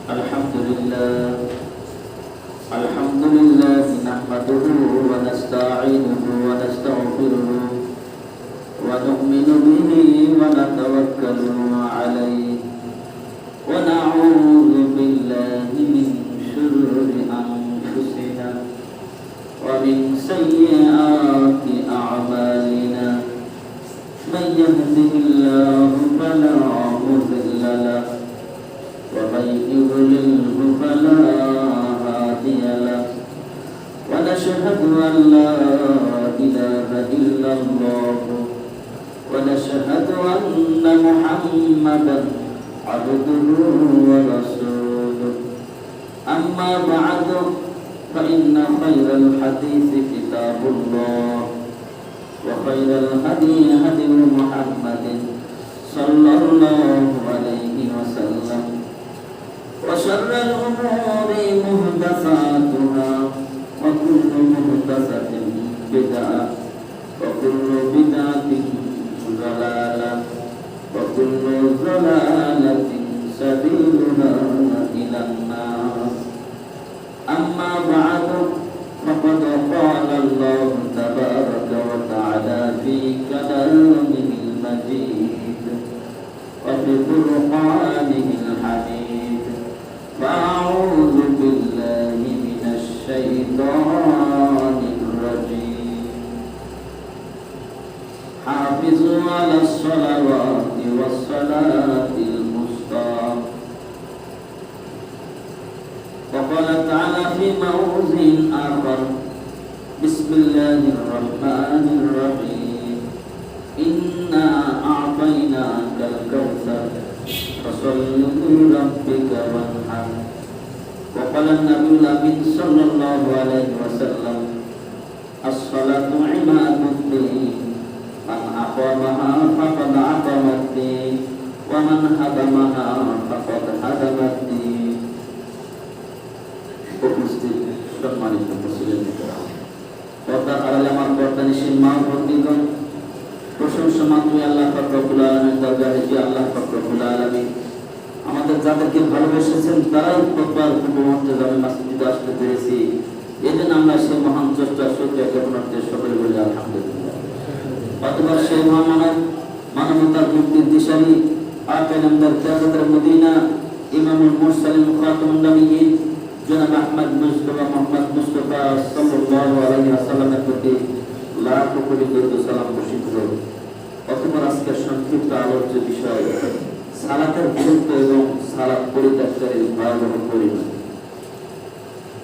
الحمد لله الحمد لله نحمده ونستعينه ونستغفره ونؤمن به ونتوكل عليه ونعوذ بالله من شرور أنفسنا ومن سيئات أعمالنا من يهده الله فلا مضل له ومن يضلله فلا هادي له ونشهد أن لا إله إلا الله ونشهد أن محمدا عبده ورسوله أما بعد فإن خير الحديث كتاب الله وخير الهدي هدي محمد صلى الله عليه وسلم وشر الأمور محدثاتها وكل محدثة بدعة وكل بدعة ضلالة وكل ضلالة سبيلها إلى النار أما بعد فقد قال الله تبارك وتعالى في كلامه المجيد وفي قرآنه الحميد فأعوذ بالله من الشيطان الرجيم حافظوا على الصلوات والصلاة الوسطى وقال تعالى في موضع آخر بسم الله الرحمن الرحيم إنا أعطيناك الكوثر فصل لربك وانحر وقال النبي الأمين صلى الله عليه وسلم الصلاة عماد الدين من أقامها فقد أقام الدين ومن هدمها فقد هدم الدين উপস্থিত সম্মানিত মুসলিম পর্দার আড়ালে আমার পর্দানিশীল মা বন্ধুগণ প্রশংসা মাত্রই আল্লাহ পাক রব্বুল আলামিনের দরবারে যে আল্লাহ পাক রব্বুল আলামিন আমাদের যাদেরকে ভালোবেসেছেন তারাই প্রত্যেক উপমহাদেশে মসজিদে আসতে পেরেছি এজন্য আমরা সেই মহান চেষ্টা শুকরিয়া জ্ঞাপন করতে সকলে বলি আলহামদুলিল্লাহ অথবা সেই মানবতার মুক্তির দিশারি আকায়ে নামদার কিয়ামতের মদিনা ইমামুল মুরসালিন খাতামুন নবিয়্যিন জনাব আহমদ মুস্তাফা মুহাম্মদ মুস্তাফা সাল্লাল্লাহু আলাইহি ওয়াসাল্লামের প্রতি লাখ কোটি দরুদ সালাম বর্ষিত হোক। অতঃপর আজকের সংক্ষিপ্ত আলোচ্য বিষয় সালাতের গুরুত্ব এবং সালাত পরিত্যাগকারীর ভয়াবহ পরিণতি।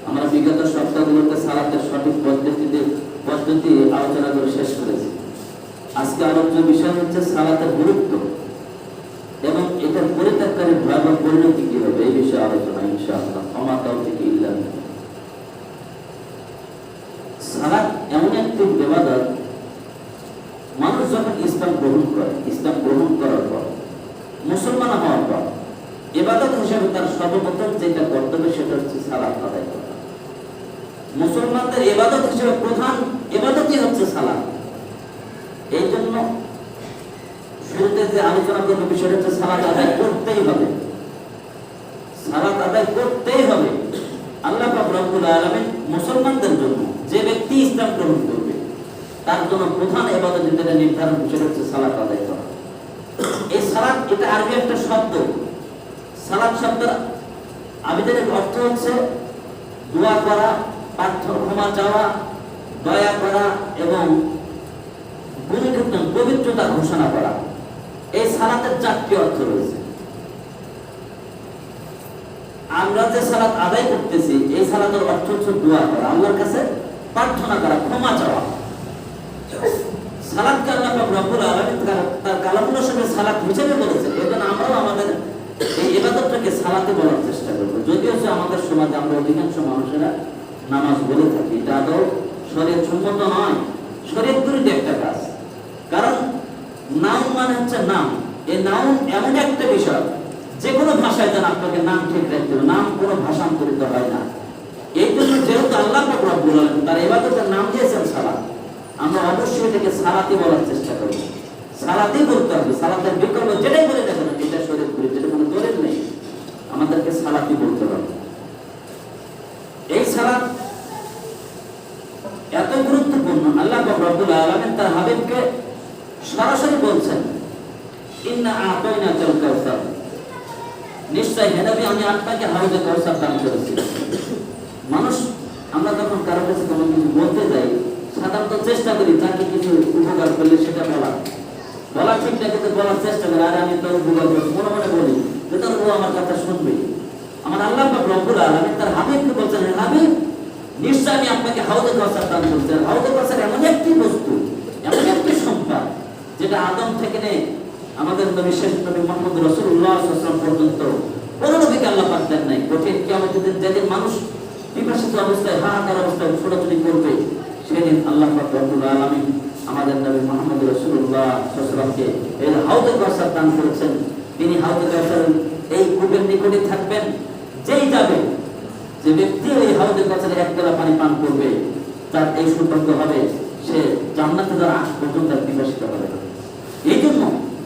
আমরা বিগত সপ্তাহগুলোতে সালাতের সঠিক পদ্ধতি আলোচনা করে শেষ করেছি। আজকে আলোচ্য বিষয় হচ্ছে সালাতের গুরুত্ব এবং এটার পরিত্যাগকারীর ভয়াবহ পরিণতি কি হবে এই বিষয়ে আলোচনা ইনশাআল্লাহ। আমা তাওফিক ইল্লা বিল্লাহ। সালাত এমন একটি ইবাদত মানুষ যখন ইসলাম গ্রহণ করার পর মুসলমান হওয়ার পর ইবাদত হিসেবে তার সর্বপ্রথম যেটা কর্তব্য সেটা হচ্ছে সালাত আদায় করা। মুসলমানদের ইবাদত হিসেবে প্রধান ইবাদতই হচ্ছে সালাত। এই জন্য শুরুতে যে আলোচনা করবো বিষয়টা হচ্ছে সালাত আদায় করতেই হবে। সালাত আদায় করতেই হবে। আল্লাহ পাক রব্বুল আলামিন মুসলমানদের জন্য যে ব্যক্তি ইসলাম গ্রহণ করবে তার জন্য প্রধান ইবাদত যেটা নির্ধারণ সেটা হচ্ছে সালাত আদায় করা। এই সালাত এটা আরবি একটা শব্দ। সালাত শব্দের আবিধানিক অর্থ হচ্ছে দোয়া করা, প্রার্থনা চাওয়া, দয়া করা এবং পবিত্রতা ঘোষণা করা। এই সালাতের চারটি অর্থ রয়েছে। আমরা যে সালাত আদায় করতেছি এই সালাতের অর্থ হচ্ছে দোয়া করা, আল্লাহর কাছে প্রার্থনা করা, ক্ষমা চাওয়া। সালাতকে আল্লাহ পাক রব্বুল আলামিন তার কালামুল্লাহর সঙ্গে সালাত হিসেবে বলেছেন। এজন্য আমরাও আমাদের এই ইবাদতটাকে সালাতে বলার চেষ্টা করব। যদিও আমাদের সমাজে আমরা অধিকাংশ মানুষেরা নামাজ বলে থাকি, এটা আদৌ শরীয়ত সম্মত নয়, শরীয়ত বিরোধী একটা কাজ। কারণ নাউন মানে হচ্ছে নাম। এই নাউন এমন একটা বিষয় যে কোনো ভাষায় যেন আপনাকে নাম ঠিক রাখতে হবে, নাম কোনো ভাষান্তরিত হয় না। এই জন্য যেহেতু আল্লাহ পাক রব্বুল আলামিন তার ইবাদতের নাম দিয়েছেন সালাত, আমরা অবশ্যই এটাকে সালাতই বলার চেষ্টা করব। সালাতই বলতে হবে, সালাতের বিকল্প যেটাই বলে দেখেন এটা শরীয়ত বিরোধী, যেটা কোনো দলিল নেই, আমাদেরকে সালাতই বলতে তার হাবিবকে সরাসরি বলছেন, ইন্না আতাইনাকাল কাউসার, নিশ্চয় হে নবী আমি আপনাকে হাউজে কাউসার দান করেছি। মানুষ আমরা যখন কারো কাছে কোনো কিছু বলতে যাই সাধারণত চেষ্টা করি তাকে কিছু উপকার করলে সেটা বলা ঠিক না, কিন্তু বলার চেষ্টা করি আর আমি তো উপকার করছি মনে মনে বলি যে তোর ও আমার কথা শুনবে। আমার আল্লাহ পাক রব্বুল আলামিন তার হাবিবকে বলছেন, হে হাবিব নিশ্চয় আমি আপনাকে হাউজে কাউসার দান করেছি। হাউজে কাউসার এমন একটি বস্তু, এমন একটি সম্পদ যেটা আদম থেকে নিয়ে আমাদের নবী শেষ নবী মুহাম্মদ রাসূলুল্লাহ সাল্লাল্লাহু আলাইহি ওয়াসাল্লাম পর্যন্ত কোনো নবীকে আল্লাহ পাক দেন নাই। কঠিন কিয়ামতের দিন যেদিন মানুষ বিপাশিত অবস্থায় হাহাকার অবস্থায় ছোটাছুটি করবে সেদিন আল্লাহ পাক রব্বুল আলামিন আমাদের নবী মুহাম্মদ রাসূলুল্লাহ সাল্লাল্লাহু আলাইহি ওয়াসাল্লামকে এই হাউজে কাউসার দান করেছেন। তিনি হাউজে কাউসারের এই কূপের নিকটে থাকবেন। যেই যাবে, যে ব্যক্তি ওই হাউজে কাউসারের এক গ্লাস পানি পান করবে তার এই সৌভাগ্য হবে সে জান্নাতে যাওয়ার আগ পর্যন্ত বিপাশিত হবে না। এই জন্য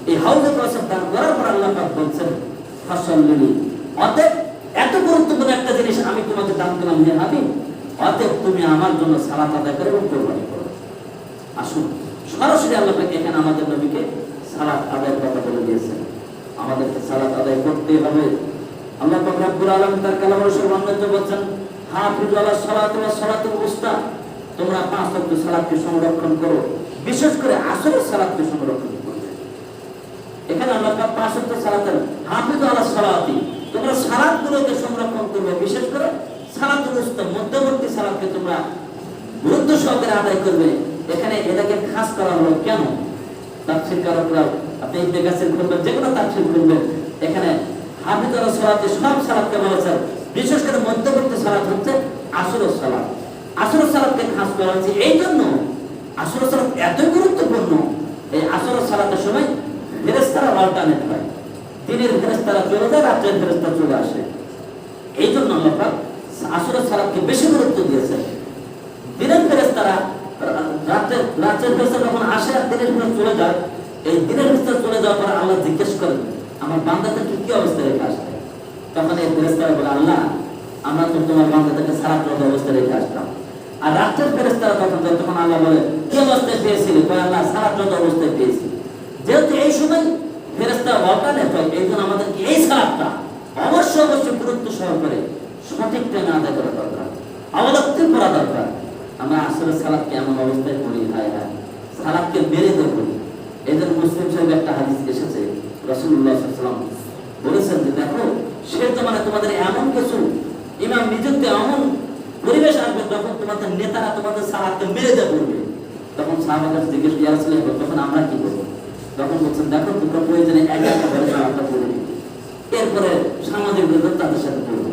এই হাউজে কাউসার দান করার পর আল্লাহ পাক বলছেন ফাসাল্লি, অতএব এত গুরুত্বপূর্ণ একটা জিনিস আমি তোমাকে দান করলাম হে হাবিব, অতএব তুমি আমার জন্য সালাত আদায় করে এবং কুরবানি করো। আসুন সরাসরি আল্লাহ পাক এখানে আমাদের নবীকে সালাত আদায়ের কথা বলে দিয়েছেন। আমাদেরকে সালাত আদায় করতে হবে। আল্লাহ পাক রব্বুল আলামিন তার কালামের সর্বমধ্যে বলেন, হাফিজু আলাস সালাতি ওয়াস সালাতুল উস্তা, তোমরা পাঁচ ওয়াক্ত সালাতকে সংরক্ষণ করো, বিশেষ করে আসরের সালাতকে সংরক্ষণ করবে। এখানে আল্লাহ পাক পাঁচ ওয়াক্ত সালাতের হাফিজু আলাস সালাতি, তোমরা সালাতগুলোকে সংরক্ষণ করবে, বিশেষ করে সালাতুল উস্তা মধ্যবর্তী সালাতকে তোমরা গুরুত্ব সহকারে আদায় করবে। এখানে এটাকে খাস করা হলো কেন? তাফসীর কারকরা আপনি ইবনে কাসির করবেন, যেগুলো তাফসীর করবেন, এখানে হাফিজ আলাস সালাতে সব সালাতকে বলেছে, বিশেষ করে মধ্যবর্তী সালাত হচ্ছে আসরের সালাত। আসরের সালাতকে খাস করা হয়েছে এই জন্য, আসরের সালাত এত গুরুত্বপূর্ণ। এই আসরের সালাতের সময় ফেরেশতারা অল্টারনেট হয়, দিনের ফেরেশতারা চলে যায়, রাতের ফেরেশতা চলে আসে। এই জন্য আল্লাহ পাক আসরের সালাতকে বেশি গুরুত্ব দিয়েছেন। দিনের ফেরেশতারা রাতের ফেরেশতা যখন আসে আর দিনের ফেরেশতা চলে যায়, এই দিনের ফেরেশতা চলে যাওয়ার পর আল্লাহ জিজ্ঞেস করেন আমার বান্দাদেরকে কি অবস্থায় রেখে আসবে? তখন এই ফেরেশতারা বলে, আল্লাহ আমরা তো তোমার বান্দাদেরকে সালাতরত অবস্থায় রেখে আসলাম। আর রাতের ফেরেশতারা তখন আল্লাহ বলে কি অবস্থায় পেয়েছিলে? কয় আল্লাহ সালাতরত অবস্থায় পেয়েছি। যেহেতু এই সময় ফেরেশতা অল্টারনেট হয়, এই জন্য আমাদেরকে এই সালাতটা অবশ্যই গুরুত্ব সহকারে সঠিক টাইমে আদায় করা দরকার, অবলম্বন করা দরকার। আমরা আসলে সালাতকে এমন অবস্থায় পড়ি, সালাতকে মেরে দেব। এই জন্য মুসলিম সাহেব একটা হাদিস এসেছে, রাসূলুল্লাহ সাল্লাল্লাহু আলাইহি ওয়াসাল্লাম বলেছেন যে দেখো শেষ জামানায় তোমাদের এমন কিছু ইমাম নিযুক্ত এমন পরিবেশ আসবে যখন তোমাদের নেতারা তোমাদের সালাতকে মেরে দেব বলবে। তখন সাহাবারা জিজ্ঞেস ইয়া রাসূলুল্লাহ তখন আমরা কি করব? তখন বলছেন দেখো তোমরা প্রয়োজনে একা করে সালাতটা পড়বে, এরপরে সামাজিক বিরোধ তাদের সাথে পড়বে।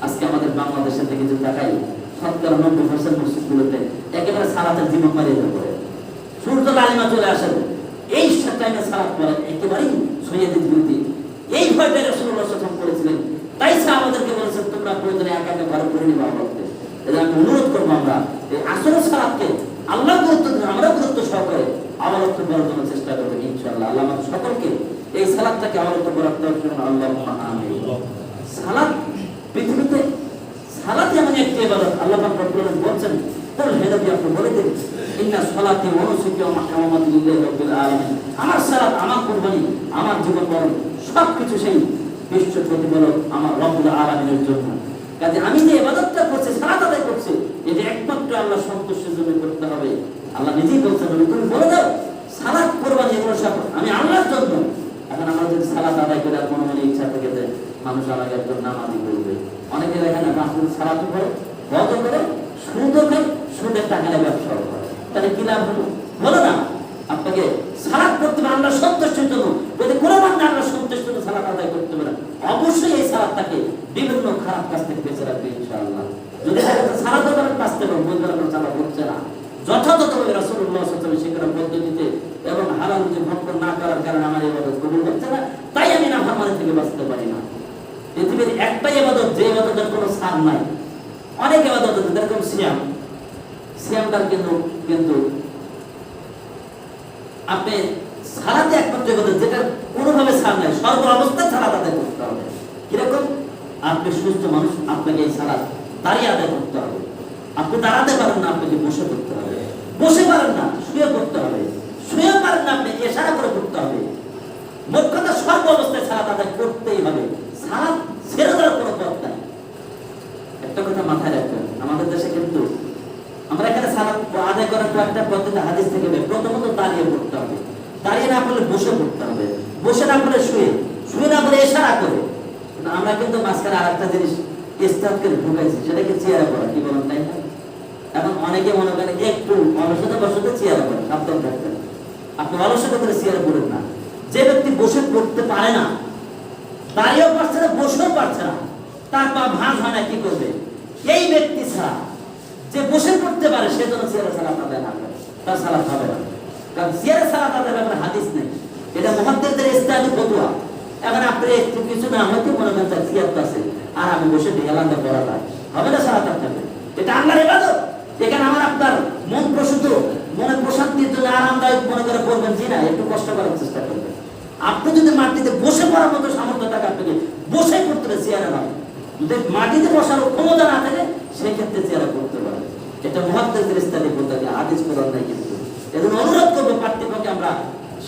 আজকে আমাদের বাংলাদেশে থেকে যদি দেখাই শতকরা 90% মসজিদগুলোতে একেবারে সালাতের জীবন মারিয়ে দেওয়া, সূর্য লালিমা চলে আসে, এই টাইমে সালাত পড়ে একেবারেই সৈয়দের বিরোধী। এই ভয়টা রাসূলুল্লাহ সাল্লাল্লাহু আলাইহি ওয়াসাল্লাম করেছিলেন, তাই আমাদেরকে বলেছেন তোমরা প্রয়োজনে একা একা ঘরে পড়ে নিবা। এটা আমি অনুরোধ করবো আমরা এই আসরের সালাতকে আল্লাহ গুরুত্ব দিন, আমরা গুরুত্ব সহকারে অবলম্বন করার জন্য চেষ্টা করবো ইনশাআল্লাহ। আল্লাহ আমাদের সকলকে এই সালাতটাকে অবলম্বন করার জন্য আল্লাহুম্মা আমিন। সালাত পৃথিবীতে সালাত এমন একটি ইবাদত আল্লাহ পাক রব্বুল আলামিন বলেন, কুল হে নবী আপনি বলে দিন ইন্না সালাতি ওয়া নুসুকি ওয়া মাহমাদি লিল্লাহি রাব্বিল আলামিন, আমার সালাত, আমার কুরবানি, আমার জীবন মরণ সবকিছু সেই বিশ্ব প্রতিপালক আমার রব্বুল আলামিনের জন্য। কাজে আমি যে ইবাদতটা করছি, সালাত আদায় করছি, এটা একমাত্র আল্লাহ সন্তুষ্টির জন্য করতে হবে। আল্লাহ নিজেই বলছেন তুমি বলে দাও সালাত কুরবানি এগুলো সব আমি আল্লাহর জন্য। এখন আমরা যদি সালাত আদায় করে আর মনে ইচ্ছা থেকে যে মানুষ আমাকে একজন নামাজি বলবে, অনেকে এখানে মাসুল সালাত করে বদ করে সুদ খায়, সুদের টাকা নিয়ে ব্যবসা করে, তাহলে কি লাভ হলো? বলো না আপনাকে সালাত করতে হবে আল্লাহ সন্তুষ্টির জন্য। যদি কোনো বান্দা আল্লাহ সন্তুষ্টির জন্য সালাত আদায় করতে পারে অবশ্যই এই সালাতটাকে বিভিন্ন খারাপ কাজ থেকে বেঁচে রাখবে ইনশাআল্লাহ। যদি সালাত আদায় কাজ থেকে বলতে চালা হচ্ছে না, যথাযথভাবে রাসূলুল্লাহ সাল্লাল্লাহু আলাইহি ওয়াসাল্লাম শেখানো পদ্ধতিতে এবং হালাল রুজি ভক্ষণ না করার কারণে আমার ইবাদত কবুল হচ্ছে না, তাই আমি নাফরমানি থেকে বাঁচতে পারি না। পৃথিবীর একটাই ইবাদত যে ইবাদতের কোনো ছাড় নাই। অনেক ইবাদত আছে যেরকম সিয়ামটার কিন্তু আপনি সালাতে একমাত্র ইবাদত যেটা কোনোভাবে ছাড় নাই, সর্ব অবস্থায় সালাত আদায় করতে হবে। কিরকম? আপনি সুস্থ মানুষ, আপনাকে এই সালাত দাঁড়িয়ে আদায় করতে হবে। আপনি দাঁড়াতে পারেন না, আপনাকে বসে করতে হবে। বসে পারেন না, শুয়ে করতে হবে। আপনি ইশারা করে করতে হবে। মোট কথা সর্ব অবস্থায় সালাত আদায় করতেই হবে, সালাত ছেড়ে দেওয়ার কোনো পথ নাই। একটা কথা মাথায় রাখবেন, আমাদের দেশে কিন্তু আমরা এখানে সালাত আদায় করার একটা পদ্ধতি হাদিস থেকে বের। প্রথমত দাঁড়িয়ে পড়তে হবে, দাঁড়িয়ে না পড়লে বসে পড়তে হবে, বসে না পড়লে শুয়ে, শুয়ে না পড়লে ইশারা করে। আমরা কিন্তু মাঝখানে আর একটা জিনিস ইস্তাদ করে ঢুকাইছি, সেটাকে চেয়ারে পড়া, কি বলেন তাই না? এখন অনেকে মনে করেন একটু অলসতা বসতে চেয়ারে পড়ে, সাবধান থাকবেন, আপনি অলসতা করে চেয়ারে পড়েন না। যে ব্যক্তি বসে পড়তে পারে না, দাঁড়িয়েও পারছে না, বসেও পারছে না, তার পা ভাঁজ হয় না, কি করবে? এই ব্যক্তি ছাড়া যে বসে পড়তে পারে সে যেন চেয়ারে সালাত আদায় না করে, তার সালাত হবে না। কারণ চেয়ারে সালাত আদায় ব্যাপারে হাদিস নেই, এটা মুহাদ্দিসদের ইজতিহাদি ফতোয়া। এখন আপনি একটু কিছু না হয়তো মনে করেন তার চেয়ার আছে আর আমি বসে ঢেলান্দা করা হবে না, সালাত আদায় হবে। এটা আল্লাহর ইবাদত। এখানে আমার আপনার মন প্রসূত, মনে প্রশান্তির জন্য আরামদায়ক মনে করে করবেন, জি না, একটু কষ্ট করার চেষ্টা করবেন। আপনি যদি মাটিতে বসে পড়ার মতো সামর্থ্য থাকে, আপনাকে বসে পড়তে হবে, চেয়ারে নয়। যদি মাটিতে বসার ক্ষমতা না থাকে সেই ক্ষেত্রে চেয়ারে পড়তে পারে। এটা মুহাদ্দিসদের ইজতিহাদি পদ্ধতি, হাদিস কোরআন নাই। কিন্তু এজন্য অনুরোধ করবো পার্থক্যকে আমরা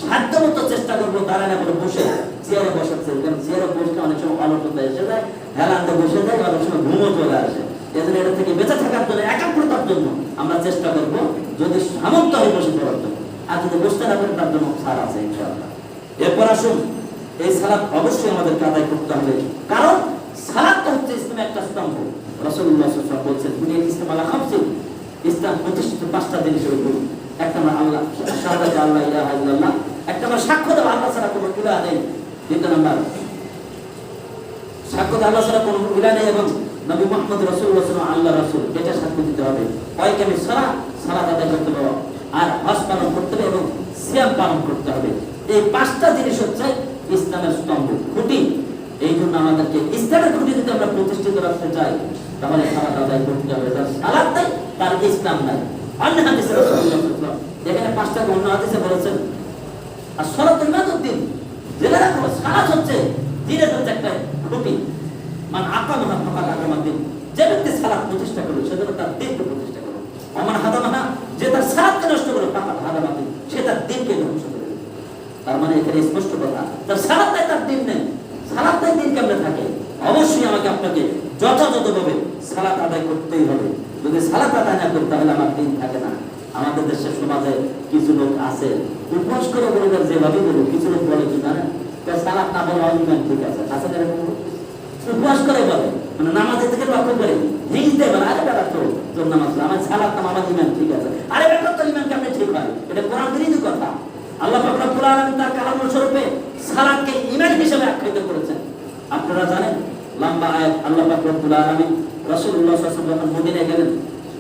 সাধ্যমতো চেষ্টা করবো দাঁড়ায় না বলে বসে চেয়ারে বসাচ্ছে। কারণ চেয়ারে বসলে অনেক সময় অলসতা এসে যায়, হেলান্তে বসে যায়, অনেক সময় ঘুমও চলে আসে। এজন্য এটা থেকে বেঁচে থাকার জন্য, একাগ্রতার জন্য আমরা চেষ্টা করবো যদি সামর্থ্য হয় বসে পড়ার জন্য। আর যদি বসতে না পারেন তার জন্য ছাড় আছে ইনশাআল্লাহ। এরপর আসুন, এই সালাত অবশ্যই আমাদেরকে আদায় করতে হবে, কারণ সালাতটা হচ্ছে ইসলামের একটা স্তম্ভ। রাসূলুল্লাহ সাল্লাল্লাহু আলাইহি ওয়াসাল্লাম বলেছেন, দুনিয়া ইসলাম আলা খামসিন, ইসলাম প্রতিষ্ঠিত 5টা জিনিসের উপর। একটা নাম আল্লাহ, শাহাদাত আল্লাহ ইলাহা ইল্লাল্লাহ, একটা নাম সাক্ষ্য দেওয়া আল্লাহ ছাড়া কোনো ইলাহ নেই। দ্বিতীয় নাম্বার সাক্ষ্য দেওয়া আল্লাহ ছাড়া কোনো ইলাহ নেই এবং নবী মুহাম্মদ রাসূলুল্লাহ সাল্লাল্লাহু আলাইহি ওয়াসাল্লাম আল্লাহ রাসূল, এটা সাক্ষ্য দিতে হবে। ওয়াইকামি সালাত আদায় করতে হবে, আর হজ পালন করতে হবে এবং সিয়াম পালন করতে হবে। এই 5টা জিনিস হচ্ছে ইসলামের স্তম্ভ, খুঁটি। এই জন্য আমাদেরকে ইসলামের খুঁটি যদি আমরা প্রতিষ্ঠিত রাখতে চাই, তাহলে সালাত আদায় করতে হবে। যার সালাত নাই তার ইসলাম নাই। অন্য হাদিসে রাসূলুল্লাহ সাল্লাল্লাহু আলাইহি ওয়াসাল্লাম এখানে 5টা অন্য হাদিসে বলেছেন, আর সালাতুল ইমাদুদ্দিন, জেনে রাখো সালাত হচ্ছে দ্বীনের হচ্ছে একটা খুঁটি। মান আকামাহা ফাকাদ আকামাদ্দিন, যে ব্যক্তি সালাত প্রতিষ্ঠা করবে সে যেন তার দ্বীনকে প্রতিষ্ঠা করবে। আমার হাদামাহা, যে তার সালাতকে নষ্ট করে, ফাকাদ হাদামাদ্দিন, সে তার দ্বীনকে ধ্বংস করে। তার মানে এখানে স্পষ্ট কথা, তার সালাত নাই তার দ্বীন নেই। সালাত নাই দ্বীন কেমনে থাকে? অবশ্যই আমাকে আপনাকে যথাযথভাবে সালাত আদায় করতেই হবে। যদি সালাত আদায় না করি তাহলে আমার দ্বীন থাকে না। আমাদের দেশের সমাজে কিছু লোক আছে, উপবাস করে বলে যেভাবে বলুন, কিছু লোক বলে কি জানেন, সালাত না বলা ইমান ঠিক আছে, আছে না? উপবাস করে বলে, মানে নামাজের থেকে লক্ষ্য করে হিংসে বলে, আরে বেটা তো তোর নামাজ, আমার সালাত নাম আমার ইমান ঠিক আছে। আরে বেটা তোর ইমান কেমনে ঠিক হয়? এটা কোরআন বিরোধী কথা। আল্লাহ পাক রব্বুল আলামিন তার কালামুল স্বরূপে সালাতকে ঈমান হিসেবে আখ্যায়িত করেছেন। আপনারা জানেন, লম্বা আয়াত আল্লাহ পাক রব্বুল আলামিন রাসূলুল্লাহ সাল্লাল্লাহু আলাইহি ওয়াসাল্লাম যখন মদিনায় গেলেন,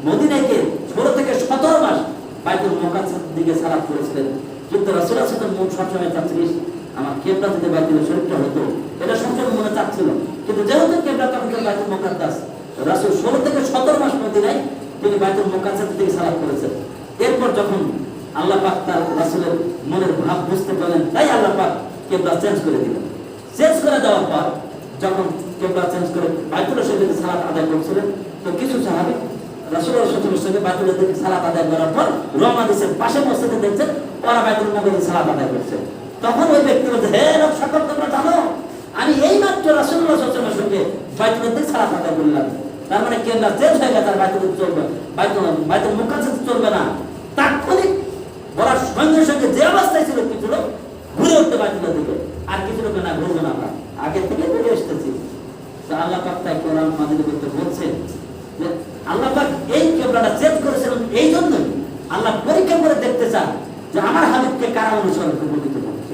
মদিনায় গিয়ে 16 থেকে 17 মাস বাইতুল মুকাদ্দাসের দিকে সালাত করেছিলেন। কিন্তু রাসূলুল্লাহ সাল্লাল্লাহু আলাইহি ওয়াসাল্লাম মন সবসময় চাচ্ছিলেন আমার কিবলা থেকে বাইতুল শরীফটা হতো, এটা সবসময় মনে চাচ্ছিল। কিন্তু যেহেতু কিবলা তখন বাইতুল মুকাদ্দাস, রাসূল 16 থেকে 17 মাস মদিনায় তিনি বাইতুল মুকাদ্দাসের দিকে সালাত করেছেন। এরপর যখন আল্লাহ পাক তার রাসূলের মনের ভাব বুঝতে পারলেন, তাই আল্লাহ পাক কিবলা চেঞ্জ করে দিলেন। চেঞ্জ করে দেওয়ার পর যখন কিবলা চেঞ্জ করে বাইতুল শরীফে সালাত আদায় করছিলেন, তো কিছু সাহাবী রাসূলুল্লাহ সাল্লাল্লাহু আলাইহি ওয়াসাল্লাম বাইতুল দিকে সালাত আদায় করার পর রওনা দিয়েছেন, পাশে মসজিদে দেখছেন ওরা বাইতুল মুকাদ্দাসে সালাত আদায় করছে। তখন ওই ব্যক্তি বলছে, হে লোক সকল, তোমরা জানো আমি এই মাত্র রাসূলুল্লাহ সাল্লাল্লাহু আলাইহি ওয়াসাল্লামের সঙ্গে বাইতুল দিকে সালাত আদায় করলাম। তার মানে কিবলা চেঞ্জ হয়ে গেছে, আর বাইতুল চলবে, বাইতুল মুকাদ্দাসে চলবে না। তাৎক্ষণিক বলার সঙ্গে সঙ্গে যে অবস্থায় ছিল কিছু লোক ঘুরে উঠতে বাইতুলের দিকে, আর কিছু লোক না ঘুরবে না, আমরা আগের থেকে বেরিয়ে এসেছি। আল্লাহ পাক তাই কোরআন মাজিদে বলছে যে আল্লাহ পাক এই কিবলাটা চেঞ্জ করেছিলেন এই জন্যই আল্লাহ পরীক্ষা করে দেখতে চান যে আমার হাবিবকে কারা অনুসরণ প্রকৃত করছে।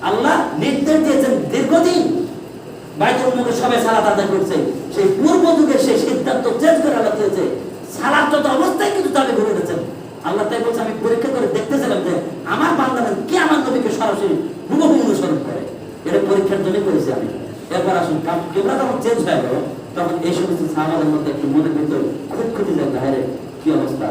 আল্লাহ নির্দেশ দিয়েছেন, দীর্ঘদিন বাইতুল মুকাদ্দাসে সবাই সালাত আদায় করছে, সেই পূর্ব যুগের সেই সিদ্ধান্ত চেঞ্জ করে আল্লাহ দিয়েছে সালাত যত অবস্থায় কিন্তু তাদের ঘুরে উঠেছেন। আল্লাহ তাই বলছে, আমি পরীক্ষা করে দেখতেছিলাম যে আমার বান্দারা কি আমার নবীকে সরাসরি হুবহু অনুসরণ করে। এটা পরীক্ষার জন্য করেছি আমি। এরপর আসুন, কিবলা যখন চেঞ্জ হয়ে গেল, তখন এই সমস্ত সাহাবাদের মধ্যে একটু মনে ভিতর খুব ক্ষতি যায়, হায় রে কি অবস্থা।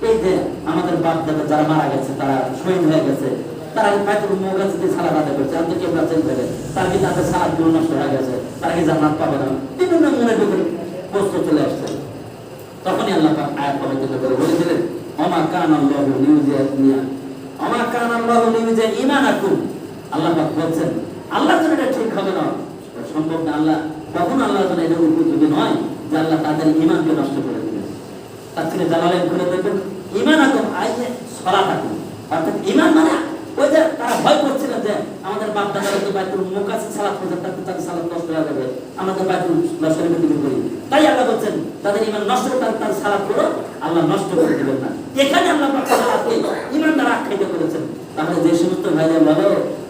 এই যে আমাদের বাপ দাদা যারা মারা গেছে, তারা শহীদ হয়ে গেছে, তারা বাইতুল মুকাদ্দাসে সালাত আদায় করছে, আর কিবলা চেঞ্জ হয়ে গেছে, তার কি তাদের সালাতগুলো নষ্ট হয়ে গেছে, তারা কি জান্নাত পাবে না, বিভিন্ন মনের ভিতরে প্রশ্ন চলে আসছে। তখনই আল্লাহ পাক আয়াত অবতীর্ণ করে বলে দিলেন, ওমা কানা আল্লাহু লিইউযিয়া আমার কারণ আল্লাহ লিমিজে ঈমানাকুম, আল্লাহ পাক বলছেন আল্লাহর জন্য এটা ঠিক হবে না, সম্ভব না। আল্লাহ কখন আল্লাহর জন্য এটা উপযোগী নয় যে আল্লাহ তাদের ঈমানকে নষ্ট করে দিবেন। তাফসীরে জালালাইন করে দেখবেন ঈমানাকুম আইয়ে সালাতাকুম, অর্থাৎ ঈমান মানে ওই যে তারা ভয় করছিলেন যে আমাদের বাপ দাদারা তো বাইতুল মুকাদ্দাসে সালাত করতে তাদের সালাত নষ্ট হয়ে যাবে, আমাদের বাইতুল শরীফে দিকে করি, তাই আল্লাহ বলছেন তাদের ঈমান নষ্ট করে তার সালাত করো, আল্লাহ নষ্ট করে দিবেন না। এখানে আল্লাহ পাক সালাতকে ঈমান দ্বারা আখ্যায়িত করেছেন। তাহলে যে সমস্ত ভাইরা বলে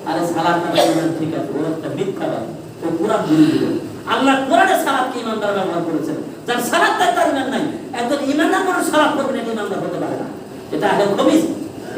আরে সালাত না ঈমান ঠিক আছে, ওরা একটা মিথ্যাবাদী, ও কুরআন ভুলে দিল। আল্লাহ কোরআনে সালাতকে ঈমান দ্বারা ব্যবহার করেছেন। যার সালাত তার ঈমান নাই, একজন ঈমানদার মানুষ সালাত করবে না, ঈমানদার হতে পারে না। এটা আহলে খবিস,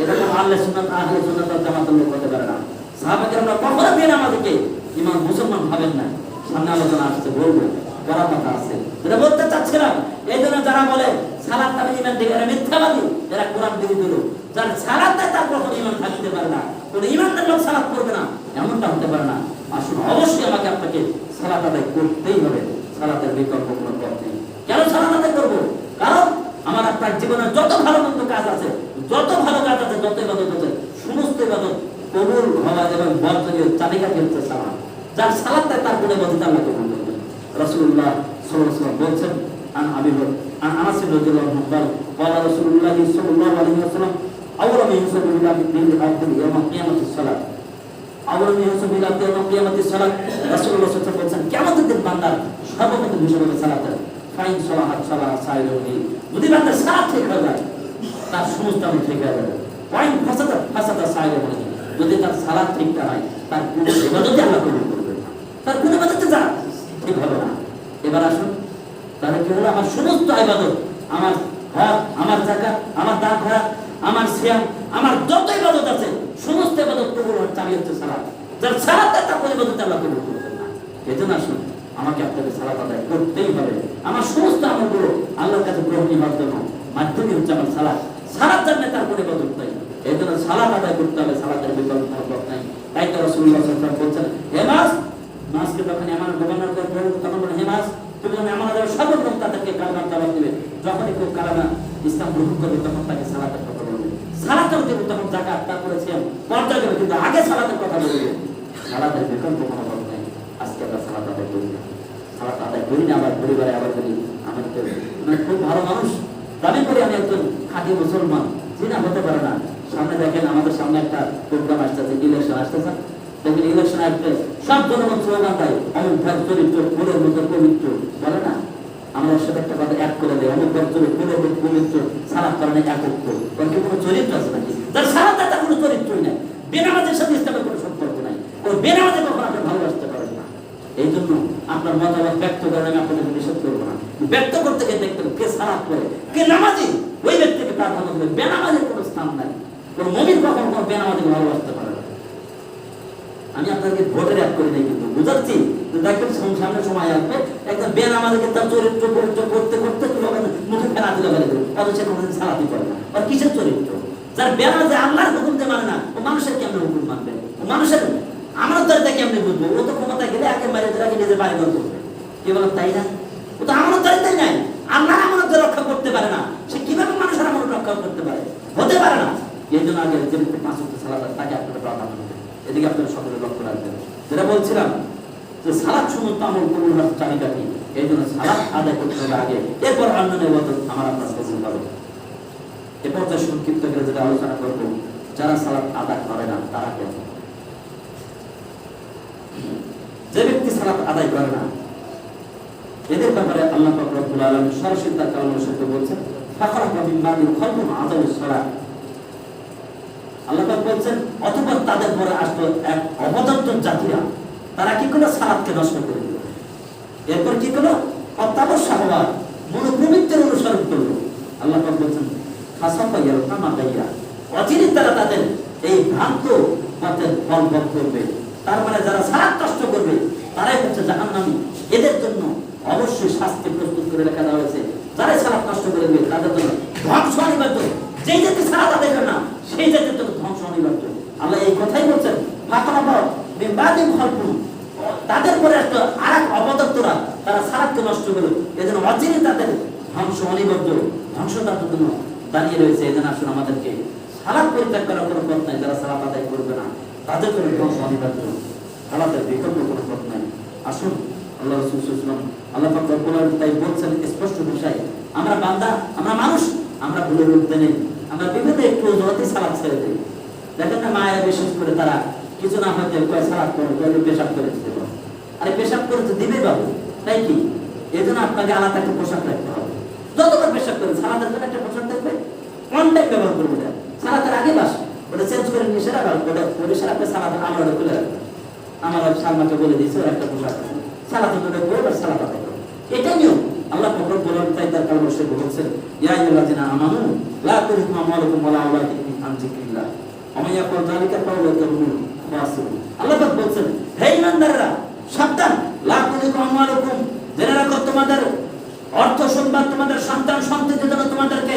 এটা কোন আহলে সুন্নাত ওয়াল জামাতের লোক হতে পারে না। সাহাবা কেরামরা কখনো বেনামাজিকে ঈমান মুসলমান ভাবেন না। সামনে আলোচনা আসছে, বলবো করার কথা আছে, এটা বলতে চাচ্ছিলাম। এই জন্য যারা বলে সালাত তার ঈমান থেকে, এরা মিথ্যাবাদী, এরা কোরআন বিরোধী লোক। যার সালাত নাই তার কখনো ঈমান থাকতে পারে না, কোন ঈমানদার লোক সালাত করবে না, এমনটা হতে পারে না। আসুন, অবশ্যই আমাকে আপনাকে সালাত আদায় করতেই হবে, সালাতের বিকল্প কোনো পথ নেই। কেন সালাত আদায় করবো? কারণ আমার আপনার জীবনে যত ভালো মন্দ কাজ আছে, যত ভালো কাজ আছে, যত ইবাদত আছে, সমস্ত ইবাদত কবুল হওয়া এবং বর্জনীয় চাবিকাঠি হচ্ছে সালাত। যার সালাত নাই তার কোনো ইবাদত আল্লাহ কবুল করবেন। রাসূলুল্লাহ সাল্লাল্লাহু আলাইহি ওয়াসাল্লাম বলেছেন, আন আবি আন আনাস রাদিয়াল্লাহু আনহু قال رسول الله صلى الله عليه وسلم اول ما يحسب الى بالعبد يوم القيامه الصلاه اول ما يحسب الى يوم القيامه الصلاه রাসূলুল্লাহ সাল্লাল্লাহু আলাইহি ওয়াসাল্লাম বলেছেন কিয়ামতের দিন বান্দার সর্বপ্রথম বিষয় হলো সালাত। ফাইন সালাত সালাহ সাইরুনি, যদি বান্দার সালাত ঠিক হয়ে যায় তার সমস্ত আমল ঠিক হয়ে যাবে। ওয়াইন ফাসাদা সাইরুনি, যদি তার সালাত ঠিক না হয় তার কোনো ইবাদতই আল্লাহ কবুল করবে না, তার কোনো ইবাদতই যা ঠিক হবে না। এবার আসুন, তাহলে কি হলো? আমার সমস্ত ইবাদত, আমার হজ, আমার যাকাত, আমার দান খয়রাত, আমার সিয়াম, আমার যত ইবাদত আছে সমস্ত ইবাদত কবুল হওয়ার চাবি হচ্ছে সালাত। যার সালাত নাই তার কোনো ইবাদত আল্লাহ কবুল করবেন না। এজন্য আসুন, আমাকে আপনাকে সালাত আদায় করতেই হবে। আমার সমস্ত আমলগুলো আল্লাহর কাছে গ্রহণীয় হওয়ার জন্য মাধ্যমই হচ্ছে আমার সালাত। সালাত জানলে তার কোনো ইবাদত নাই, এই জন্য সালাত আদায় করতে হবে, সালাতের বিকল্প কোনো পথ নাই। তাই তো রাসূলুল্লাহ সাল্লাল্লাহু আলাইহি ওয়াসাল্লাম বলছেন, হে মাস, মাসকে যখন এমন গভর্নর করে তখন বলে, হে মাস, তুমি যখন এমন আদায় সর্বপ্রথম তাদেরকে কালেমার দাওয়াত দিবে, যখনই কেউ কালেমা ইসলাম গ্রহণ করবে তখন তাকে সালাতের কথা বলবে, সালাতের দেবে, তখন যাকাত, তারপরে সিয়াম, পর্যায় দেবে, কিন্তু আগে সালাতের কথা বলবে। সালাতের বিকল্প কোনো পথ নাই। আজকে আমরা সালাত আদায় করি না, সালাত আদায় করি না। আবার পরিবারে আবার বলি আমি তো খুব ভালো মানুষ, দাবি করি আমি একজন খাঁটি মুসলমান, জিনা হতে পারে না। সামনে দেখেন, আমাদের সামনে একটা প্রোগ্রাম আসতেছে, ইলেকশন আসতেছে, দেখেন ইলেকশন আসবে, সব জনগণ স্লোগান দেয় অমুক ভাগ চরিত্র ফুলের মতো পবিত্র, বলে না? আমরা সাথে একটা কথা এক করে দেয়, অমুক ভাগ চরিত্র ফুলের মতো পবিত্র, সালাত কারণে একত্র, কারণ কি কোনো চরিত্র আছে নাকি? যার সালাত তার কোনো চরিত্রই নাই, বেনামাজের সাথে ইসলামের কোনো সম্পর্ক নাই, কোনো বেনামাজে কখন আপনি ভালোবাসতে পারেন না। এই জন্য আপনার মতামত ব্যক্ত করেন, আমি আপনাদের নিষেধ করবো না। ব্যক্ত করতে গিয়ে দেখবেন কে সালাত করে, কে নামাজি, ওই ব্যক্তিকে প্রার্থনা করবে। বেনামাজের কোনো স্থান নাই, কোনো মুমিন কখন কোনো বেনামাজিকে ভালোবাসতে পারে না। আমি আপনাকে ভোটের অ্যাড করে দিই, কিন্তু বুঝাচ্ছি দেখবেন সামনে সময় আসবে, একদম বেনামাজিকে তার চরিত্র করতে করতে মুখে ফেলা দিলে ফেলে দেবে, অথচ কোনোদিন সালাতই করে না। আর কিসের চরিত্র? যার বেনামাজি আল্লাহর হুকুমকে মানে না, ও মানুষের কেমন হুকুম মানবে? ও মানুষের আমানতদারিতা কেমনে বুঝবো? ও তো ক্ষমতায় গেলে আগে মারে আগে নিজের বাড়ি ঘর করবে, কি বলেন তাই না? ও তো আমানতদারিতাই নাই, আল্লাহর আমানত রক্ষা করতে পারে না, সে কিভাবে মানুষের আমানত রক্ষা করতে পারে? হতে পারে না। এই জন্য আগে যে ব্যক্তি 5 ওয়াক্ত সালাত তাকে আপনারা প্রাধান্য দেবেন। এদিকে আপনারা সকলে লক্ষ্য রাখবেন। যেটা বলছিলাম যে সালাত সমস্ত আমল কবুল হওয়ার চাবিকাঠি, এই জন্য সালাত আদায় করতে হবে আগে, এরপর অন্যান্য ইবাদত আমার আপনার কবুল হবে। এ পর্যায়ে সংক্ষিপ্ত করে যেটা আলোচনা করব, যারা সালাত আদায় করে না তারা কেন? যে ব্যক্তি সালাত আদায় করে না, এদের ব্যাপারে আল্লাহ পাক রব্বুল আলামিন সরাসরি তার কালামের সাথে বলছেন, ফাখরাকা মিন বাদিল খালকুন আযাবুস সালাত। আল্লাহ পাক বলছেন, অতঃপর তাদের পরে আসলো এক অবদত্ত জাতিরা, তারা কি করলো? সালাতকে নষ্ট করে দিল। এরপর কি করলো? অত্যাবশ্যক হওয়ার মনোপবিত্রের অনুসরণ করলো। আল্লাহ পাক বলছেন, ফাসাফা ইয়ালকামা গায়রা, অচিরেই তারা তাদের এই ভ্রান্ত পথের ফল ভোগ করবে। তার মানে যারা সালাত নষ্ট করবে তারাই হচ্ছে জাহান্নামী। এদের জন্য অবশ্যই শাস্তি প্রস্তুত করে রাখা হয়েছে। যারাই সালাত নষ্ট করে দেবে তাদের জন্য ধ্বংস অনিবার্য। যেই জাতি সালাত আদায় করে না সেই জাতির জন্য ধ্বংস অনিবার্য। আল্লাহ এই কথাই বলছেন, তাদের পরে একটা আরেক অপদার্থরা তারা সালাতকে নষ্ট করে, এজন্য অচিরেই তাদের ধ্বংস অনিবার্য, ধ্বংস তাদের জন্য দাঁড়িয়ে রয়েছে। এজন্য আসুন আমাদেরকে সালাত পরিত্যাগ করার কোনো পথ নাই। যারা সালাত আদায় করবে না তাদের জন্য ধ্বংস অনিবার্য, সালাতের বিকল্প কোনো পথ নাই। আসুন আল্লাহ রাসূল সাল্লাল্লাহু আলাইহি ওয়াসাল্লাম আল্লাহ পাক রব্বুল আলামিন তাই বলছেন স্পষ্ট ভাষায়, আমরা বান্দা, আমরা মানুষ, আমরা ভুলের উঠতে নেই, আমরা বিভিন্ন একটু অজুহাতে সালাত ছেড়ে দিই। দেখেন না মায়েরা বিশেষ করে তারা কিছু না হয়তো কয় সালাত করে, কয় পেশাব করে দিতে পারে। আরে পেশাব করে তো দিবে বাবু, তাই কি? এই জন্য আপনাকে আলাদা একটা পোশাক রাখতে হবে। যতবার পেশাব করে সালাতের জন্য একটা পোশাক থাকবে, অন টাইম ব্যবহার করবে না, সালাতের আগে বাস ওটা চেঞ্জ করে নিয়ে সেরা ওটা পরিষ্কার আপনি সালাতের আমার ওটা খুলে রাখবেন। আমার সালমাকে বলে দিয়েছে ওর একটা পোশাক আছে, সালাতের জন্য করবে আর সালাত আদায় করবে, এটাই নিয়ম। আল্লাহ পাক রব্বুল আলামিন তাই তার কালামে সে বলেছেন, ইয়া আইয়ুহাল্লাযিনা আমানু লা তুলহিকুম আমওয়ালুকুম ওয়ালা আওলাদুকুম আন যিকরিল্লাহ ওয়া মান ইয়াফআল যালিকা ফাউলাইকা হুমুল খাসিরুন। আল্লাহ পাক বলছেন, হে ঈমানদাররা সাবধান, লা তুলহিকুম আমওয়ালুকুম, জেনে রাখো তোমাদের অর্থ সম্পদ, তোমাদের সন্তান সন্ততি যেন তোমাদেরকে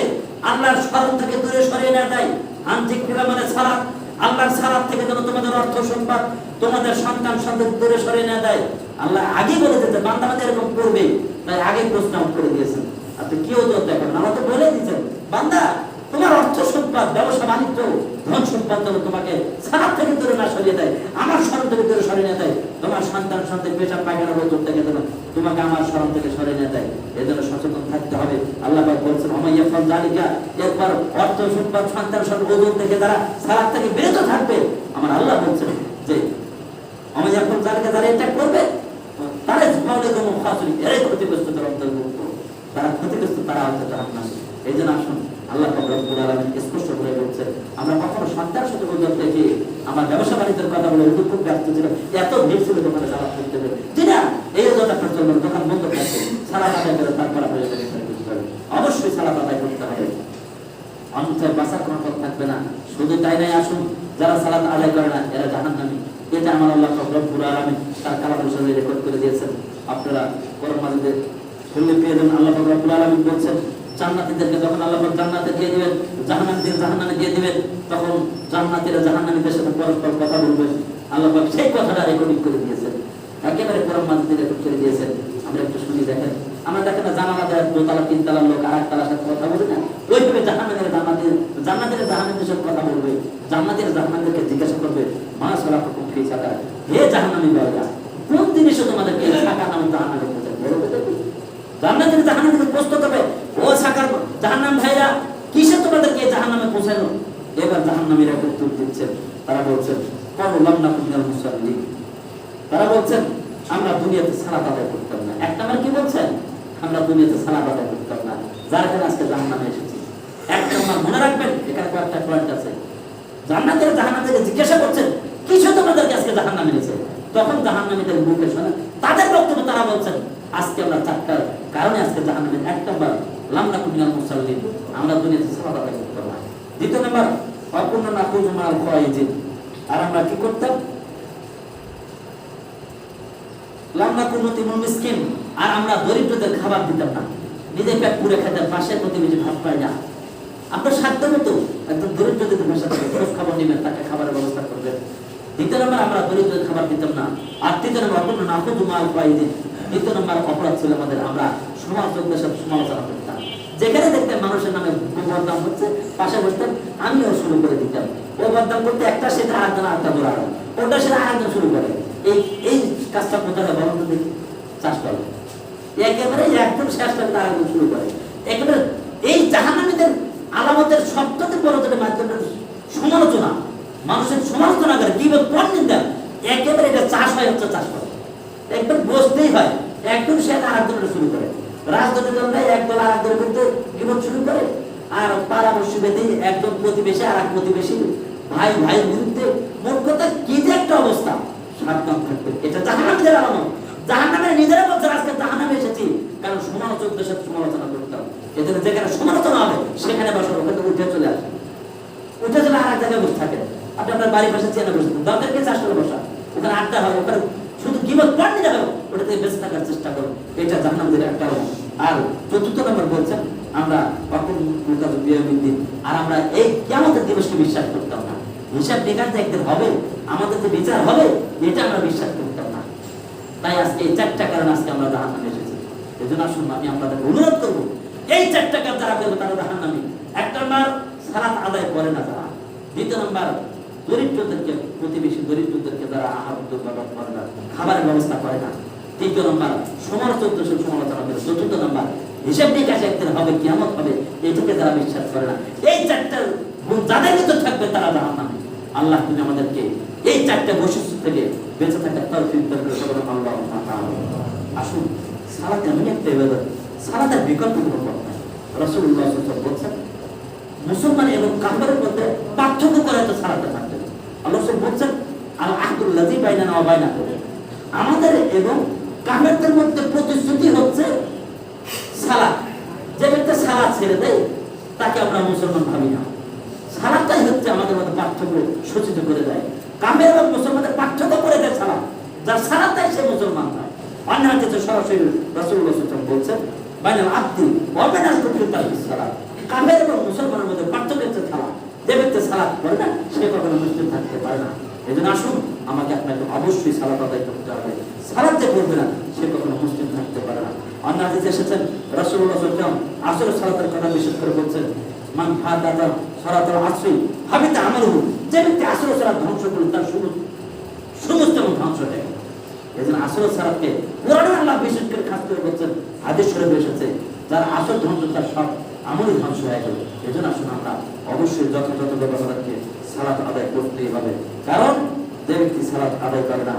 আল্লাহর স্মরণ থেকে দূরে সরিয়ে না দেয়। আন যিকরিল্লাহ মানে সালাত, আল্লাহর সালাত থেকে যেন তোমাদের অর্থ সম্পদ, তোমাদের সন্তান সন্ততি দূরে সরিয়ে না দেয়। আল্লাহ আগে বলে দিতে বান্দা বান্দা এরকম করবে, তাই আগে প্রশ্ন করে দিয়েছেন। আপনি কি ওজোর দেখেন, আল্লাহ তো বলে দিয়েছেন বান্দা তোমার অর্থ সম্পদ, ব্যবসা বাণিজ্য, ধন সম্পদ যেন তোমাকে সালাত থেকে দূরে না সরিয়ে দেয়, আমার স্মরণ থেকে দূরে সরিয়ে না দেয়। তোমার সন্তান সন্ততি পেশাব পায়খানা ওজোর থেকে যেন তোমাকে আমার স্মরণ থেকে সরিয়ে না দেয়, এজন্য সচেতন থাকতে হবে। আল্লাহ পাক বলছেন, ওয়া মান ইয়াফআল যালিকা, একবার অর্থ সম্পদ সন্তান সন্ততি ওজোর থেকে যারা সালাত থেকে বিরত থাকবে, আমার আল্লাহ বলছেন যে ওয়া মান ইয়াফআল যালিকা, যারা এটা করবে তারা ফাউলাইকা হুমুল খাসিরুন, এরাই ক্ষতিগ্রস্তদের অন্তর্ভুক্ত, তারা ক্ষতিগ্রস্ত, তারা হচ্ছে জাহান্নামী। এই জন্য আসুন আল্লাহ পাক রব্বুল আলামিন স্পষ্ট করে বলছেন, আমরা কখনো সন্তানের সাথে বলতে থেকে আমার ব্যবসা বাণিজ্যের কথা বলে খুব ব্যস্ত ছিল, এত ভিড় ছিল দোকানে সালাত করতে হবে না, এই জন্য আপনার জন্য দোকান বন্ধ থাকছে, সালাত আদায় করে তারপর আপনার অবশ্যই সালাত আদায় করতে হবে, অন্যথায় বাঁচার কোনো পথ থাকবে না। শুধু তাই নাই, আসুন যারা সালাত আদায় করে না এরা জাহান্নামী, এটা আমার আল্লাহ পাক রব্বুল আলামিন তার কালামের সাথে রেকর্ড করে দিয়েছেন। আপনারা কোরআন মাজিদে শুনলে পেয়ে যাবেন, আল্লাহ পাক রব্বুল আলামিন বলছেন জান্নাতীদেরকে যখন আল্লাহ পাক জান্নাতে দিয়ে দিবেন, জাহান্নামীদের জাহান্নামে দিয়ে দিবেন, তখন জান্নাতীরা জাহান্নামীদের সাথে পরস্পর কথা বলবেন। আল্লাহ পাক সেই কথাটা রেকর্ডিং করে দিয়েছেন, একেবারে কোরআন মাজিদে রেকর্ড করে দিয়েছেন। আমরা একটু শুনি দেখেন, আমরা দেখেন না জানালা দেয় দোতলা তিনতলার লোক আর একতলার সাথে কথা বলে না, ওইভাবে জাহান্নামীরা জান্নাতীরা জাহান্নামীদের সাথে কথা বলবে, জান্নাতীরা জাহান্নামীদেরকে জিজ্ঞাসা করবে, মা সালাতুকুম ফি সাকার, হে জাহান্নামী ভাইরা কোন জিনিসে তোমাদেরকে সাকার নামে জাহান্নামে পৌঁছাবে, বলবে দেখো জান্নাতীরা জাহান্নামীকে প্রশ্ন করবে, ও সাকার জাহান্নাম ভাইরা কিসে তোমাদেরকে জাহান্নামে পৌঁছালো? এবার জাহান্নামীরা উত্তর দিচ্ছেন, তারা বলছেন ক্বালু লাম নাকু মিনাল মুসাল্লিন, তারা বলছেন আমরা দুনিয়াতে সালাত আদায় করতাম না। এক নম্বর কি বলছেন, আমরা দুনিয়াতে সালাত আদায় করতাম না, যার কারণে আজকে জাহান্নামে এসেছি। এক নম্বর মনে রাখবেন, এখানে কয়েকটা পয়েন্ট আছে। জান্নাতের জাহান্নামীদের জিজ্ঞাসা করছেন কিছু তোমাদেরকে আজকে জাহান্নামে এনেছে, তখন জাহান্নামীদের মুখে শোনা তাদের বক্তব্য, তারা বলছেন আজকে আমরা চারটার কারণে আজকে জাহান্নামে। এক নম্বর লাম নাকু মিনাল মুসাল্লিন, আমরা দুনিয়াতে সালাত আদায় করতাম না। দ্বিতীয় নম্বর ওয়া কুননা নাকুযু মা'আল খাওয়াইজিন, আর আমরা কি করতাম, লাম নাকু নুতিমুল মিসকিন, আর আমরা দরিদ্রদের খাবার দিতাম না, নিজে পেট পুরে খেতাম, পাশের প্রতিবেশী ভাত পায় না। আপনার সাধ্য মতো একদম দরিদ্রদের ভাষা থেকে খরচ খাবার নেবেন, তাকে খাবারের ব্যবস্থা করবেন। দ্বিতীয় নম্বর আমরা দরিদ্রদের খাবার দিতাম না। আর তৃতীয় নম্বর অপূর্ণ নাকুযু মা'আল খাওয়াইজিন, দ্বিতীয় নম্বর অপরাধ ছিল আমাদের, আমরা সমালোচকদের সাথে সমালোচনা করতাম। যেখানে দেখতেন মানুষের নামে বদনাম হচ্ছে, পাশে বসতেন, আমিও শুরু করে দিতাম। ও বদনাম করতে একটা সেটা আরেকজন আরেকটা দৌড়ানো, ওটা সেটা আরেকজন শুরু করে। এই কাজটা কোথায় বলুন তো দেখি, চাষ করে একেবারে একদম শেষ করে আরেকজন শুরু করে। একেবারে এই জাহান্নামীদের আলামতের সবচেয়ে বড় যেটা মাধ্যমে সমালোচনা, মানুষের সমালোচনা করে কি পরনিন্দা, একেবারে এটা চাষ হয় হচ্ছে, চাষ করে একবার বসতেই হয়, একদম সে আরেকজনটা শুরু করে। রাজনৈতিক দলটা একদল আর একদলের বিরুদ্ধে বিপদ শুরু করে, আর পাড়াপড়শি বেঁধে একজন প্রতিবেশী আর এক প্রতিবেশী ভাই ভাইয়ের বিরুদ্ধে, মোট কথা কি যে একটা অবস্থা। সাবধান থাকবে, এটা জাহান্নামীদের আলামত। জাহান্নামীরা নিজেরা বলছে আজকে জাহান্নামে এসেছি, কারণ সমালোচকদের সাথে সমালোচনা করতাম। এজন্য যেখানে সমালোচনা হবে সেখানে বসে, ওখানে উঠে চলে আসে, উঠে চলে আর এক জায়গায় বসে থাকেন। আপনি আপনার বাড়ির পাশে চেয়ারে বসে থাকেন, দরকারকে চাষ করে বসা, ওখানে আড্ডা হবে, ওখানে শুধু গীবত পড়নি যাবে, ওটাতে বেঁচে থাকার চেষ্টা করো, এটা জাহান্নামীদের একটা আলামত। আর চতুর্থ নম্বর বলছেন আমরা দিন, আর আমরা এই কিয়ামতের দিবসকে বিশ্বাস করতাম না। হিসাব নিকাশ একদিন হবে, আমাদের যে বিচার হবে, এটা আমরা বিশ্বাস করতাম না। তাই আজকে এই চারটা কারণ আজকে আমরা জাহান্নামে এসেছি। এই জন্য আসুন আমি আপনাদের অনুরোধ করবো, এই চারটা কাজ যারা করবে তারা জাহান্নামী। এক নম্বর সালাত আদায় করে না যারা, দ্বিতীয় নম্বর, দরিদ্রদেরকে, প্রতিবেশী দরিদ্রদেরকে যারা আহত করে না, খাবারের ব্যবস্থা করে না। তৃতীয় নম্বর, সমালোচনা করে। চতুর্থ নম্বর, হিসাব নিকাশ একদিন হবে, কিয়ামত হবে, এটাকে যারা বিশ্বাস করে না। এই চারটা গুণ যাদের ভিতর থাকবে তারা জাহান্নামে। আল্লাহ তুমি আমাদেরকে এই চারটা বৈশিষ্ট্য থেকে বেঁচে থাকার তৌফিক দান করুন। আল্লাহুম্মা আমিন। আসুন, সালাত এমন একটা ইবাদত, সালাতের বিকল্প কোনো পথ নাই। রাসূলুল্লাহ সাল্লাল্লাহু আলাইহি ওয়াসাল্লাম বলেছেন, মুসলমান এবং কাফেরের মধ্যে পার্থক্য করে তো সালাতে থাকবে। আল্লাহ রাসূল বলেছেন, আল আহদুল লাযী বাইনানা ওয়া বাইনাকুম, আমাদের এবং কাফেরদের মধ্যে প্রতিশ্রুতি হচ্ছে সালাত। যে ব্যক্তি সালাত ছেড়ে দেয় তাকে আমরা মুসলমান ভাবি না। সালাতটাই হচ্ছে আমাদের মধ্যে পার্থক্য সূচিত করে দেয়। কাফের এবং মুসলমানদের পার্থক্য করে দেয় সালাত। যার সালাত দেয় সে মুসলমান হয়। অন্য হাদিসে সরাসরি রাসূলুল্লাহ সাল্লাল্লাহু আলাইহি ওয়াসাল্লাম বলেছেন, বাইনাল আবদি ওয়া বাইনাল কুফরি তারকুস সালাত, কাফের এবং মুসলমানের মধ্যে পার্থক্য হচ্ছে সালাত। যে ব্যক্তি সালাত করে না সে কখনো মুসলিম থাকতে পারে না। এজন্য আসুন, আমাকে আপনাকে অবশ্যই সালাত আদায় করতে হবে। সালাত যে করবে না সে কখনো মুসলিম থাকতে পারে না। অন্য হাদিসে এসেছেন, রাসূলুল্লাহ সাল্লাল্লাহু আলাইহি ওয়াসাল্লাম আসরের সালাতের কথা বিশেষ করে বলছেন, মান ফাতাতা সালাতুল আসরি হাবিতা আমালুহু, যে ব্যক্তি আসরের সালাত ধ্বংস করে তার সমস্ত ধ্বংস হয়ে গেল। এজন্য আসরের সালাতকে কোরআনে আল্লাহ বিশেষ করে খাস করে বলছেন, হাদিস শরীফে এসেছে, যার আসর ধ্বংস তার সব আমলই ধ্বংস হয়ে গেল। এজন্য আসুন আমরা অবশ্যই যথাযথ ব্যবস্থাকে সালাত আদায় করতেই হবে। কারণ যে ব্যক্তি সালাত আদায় করে না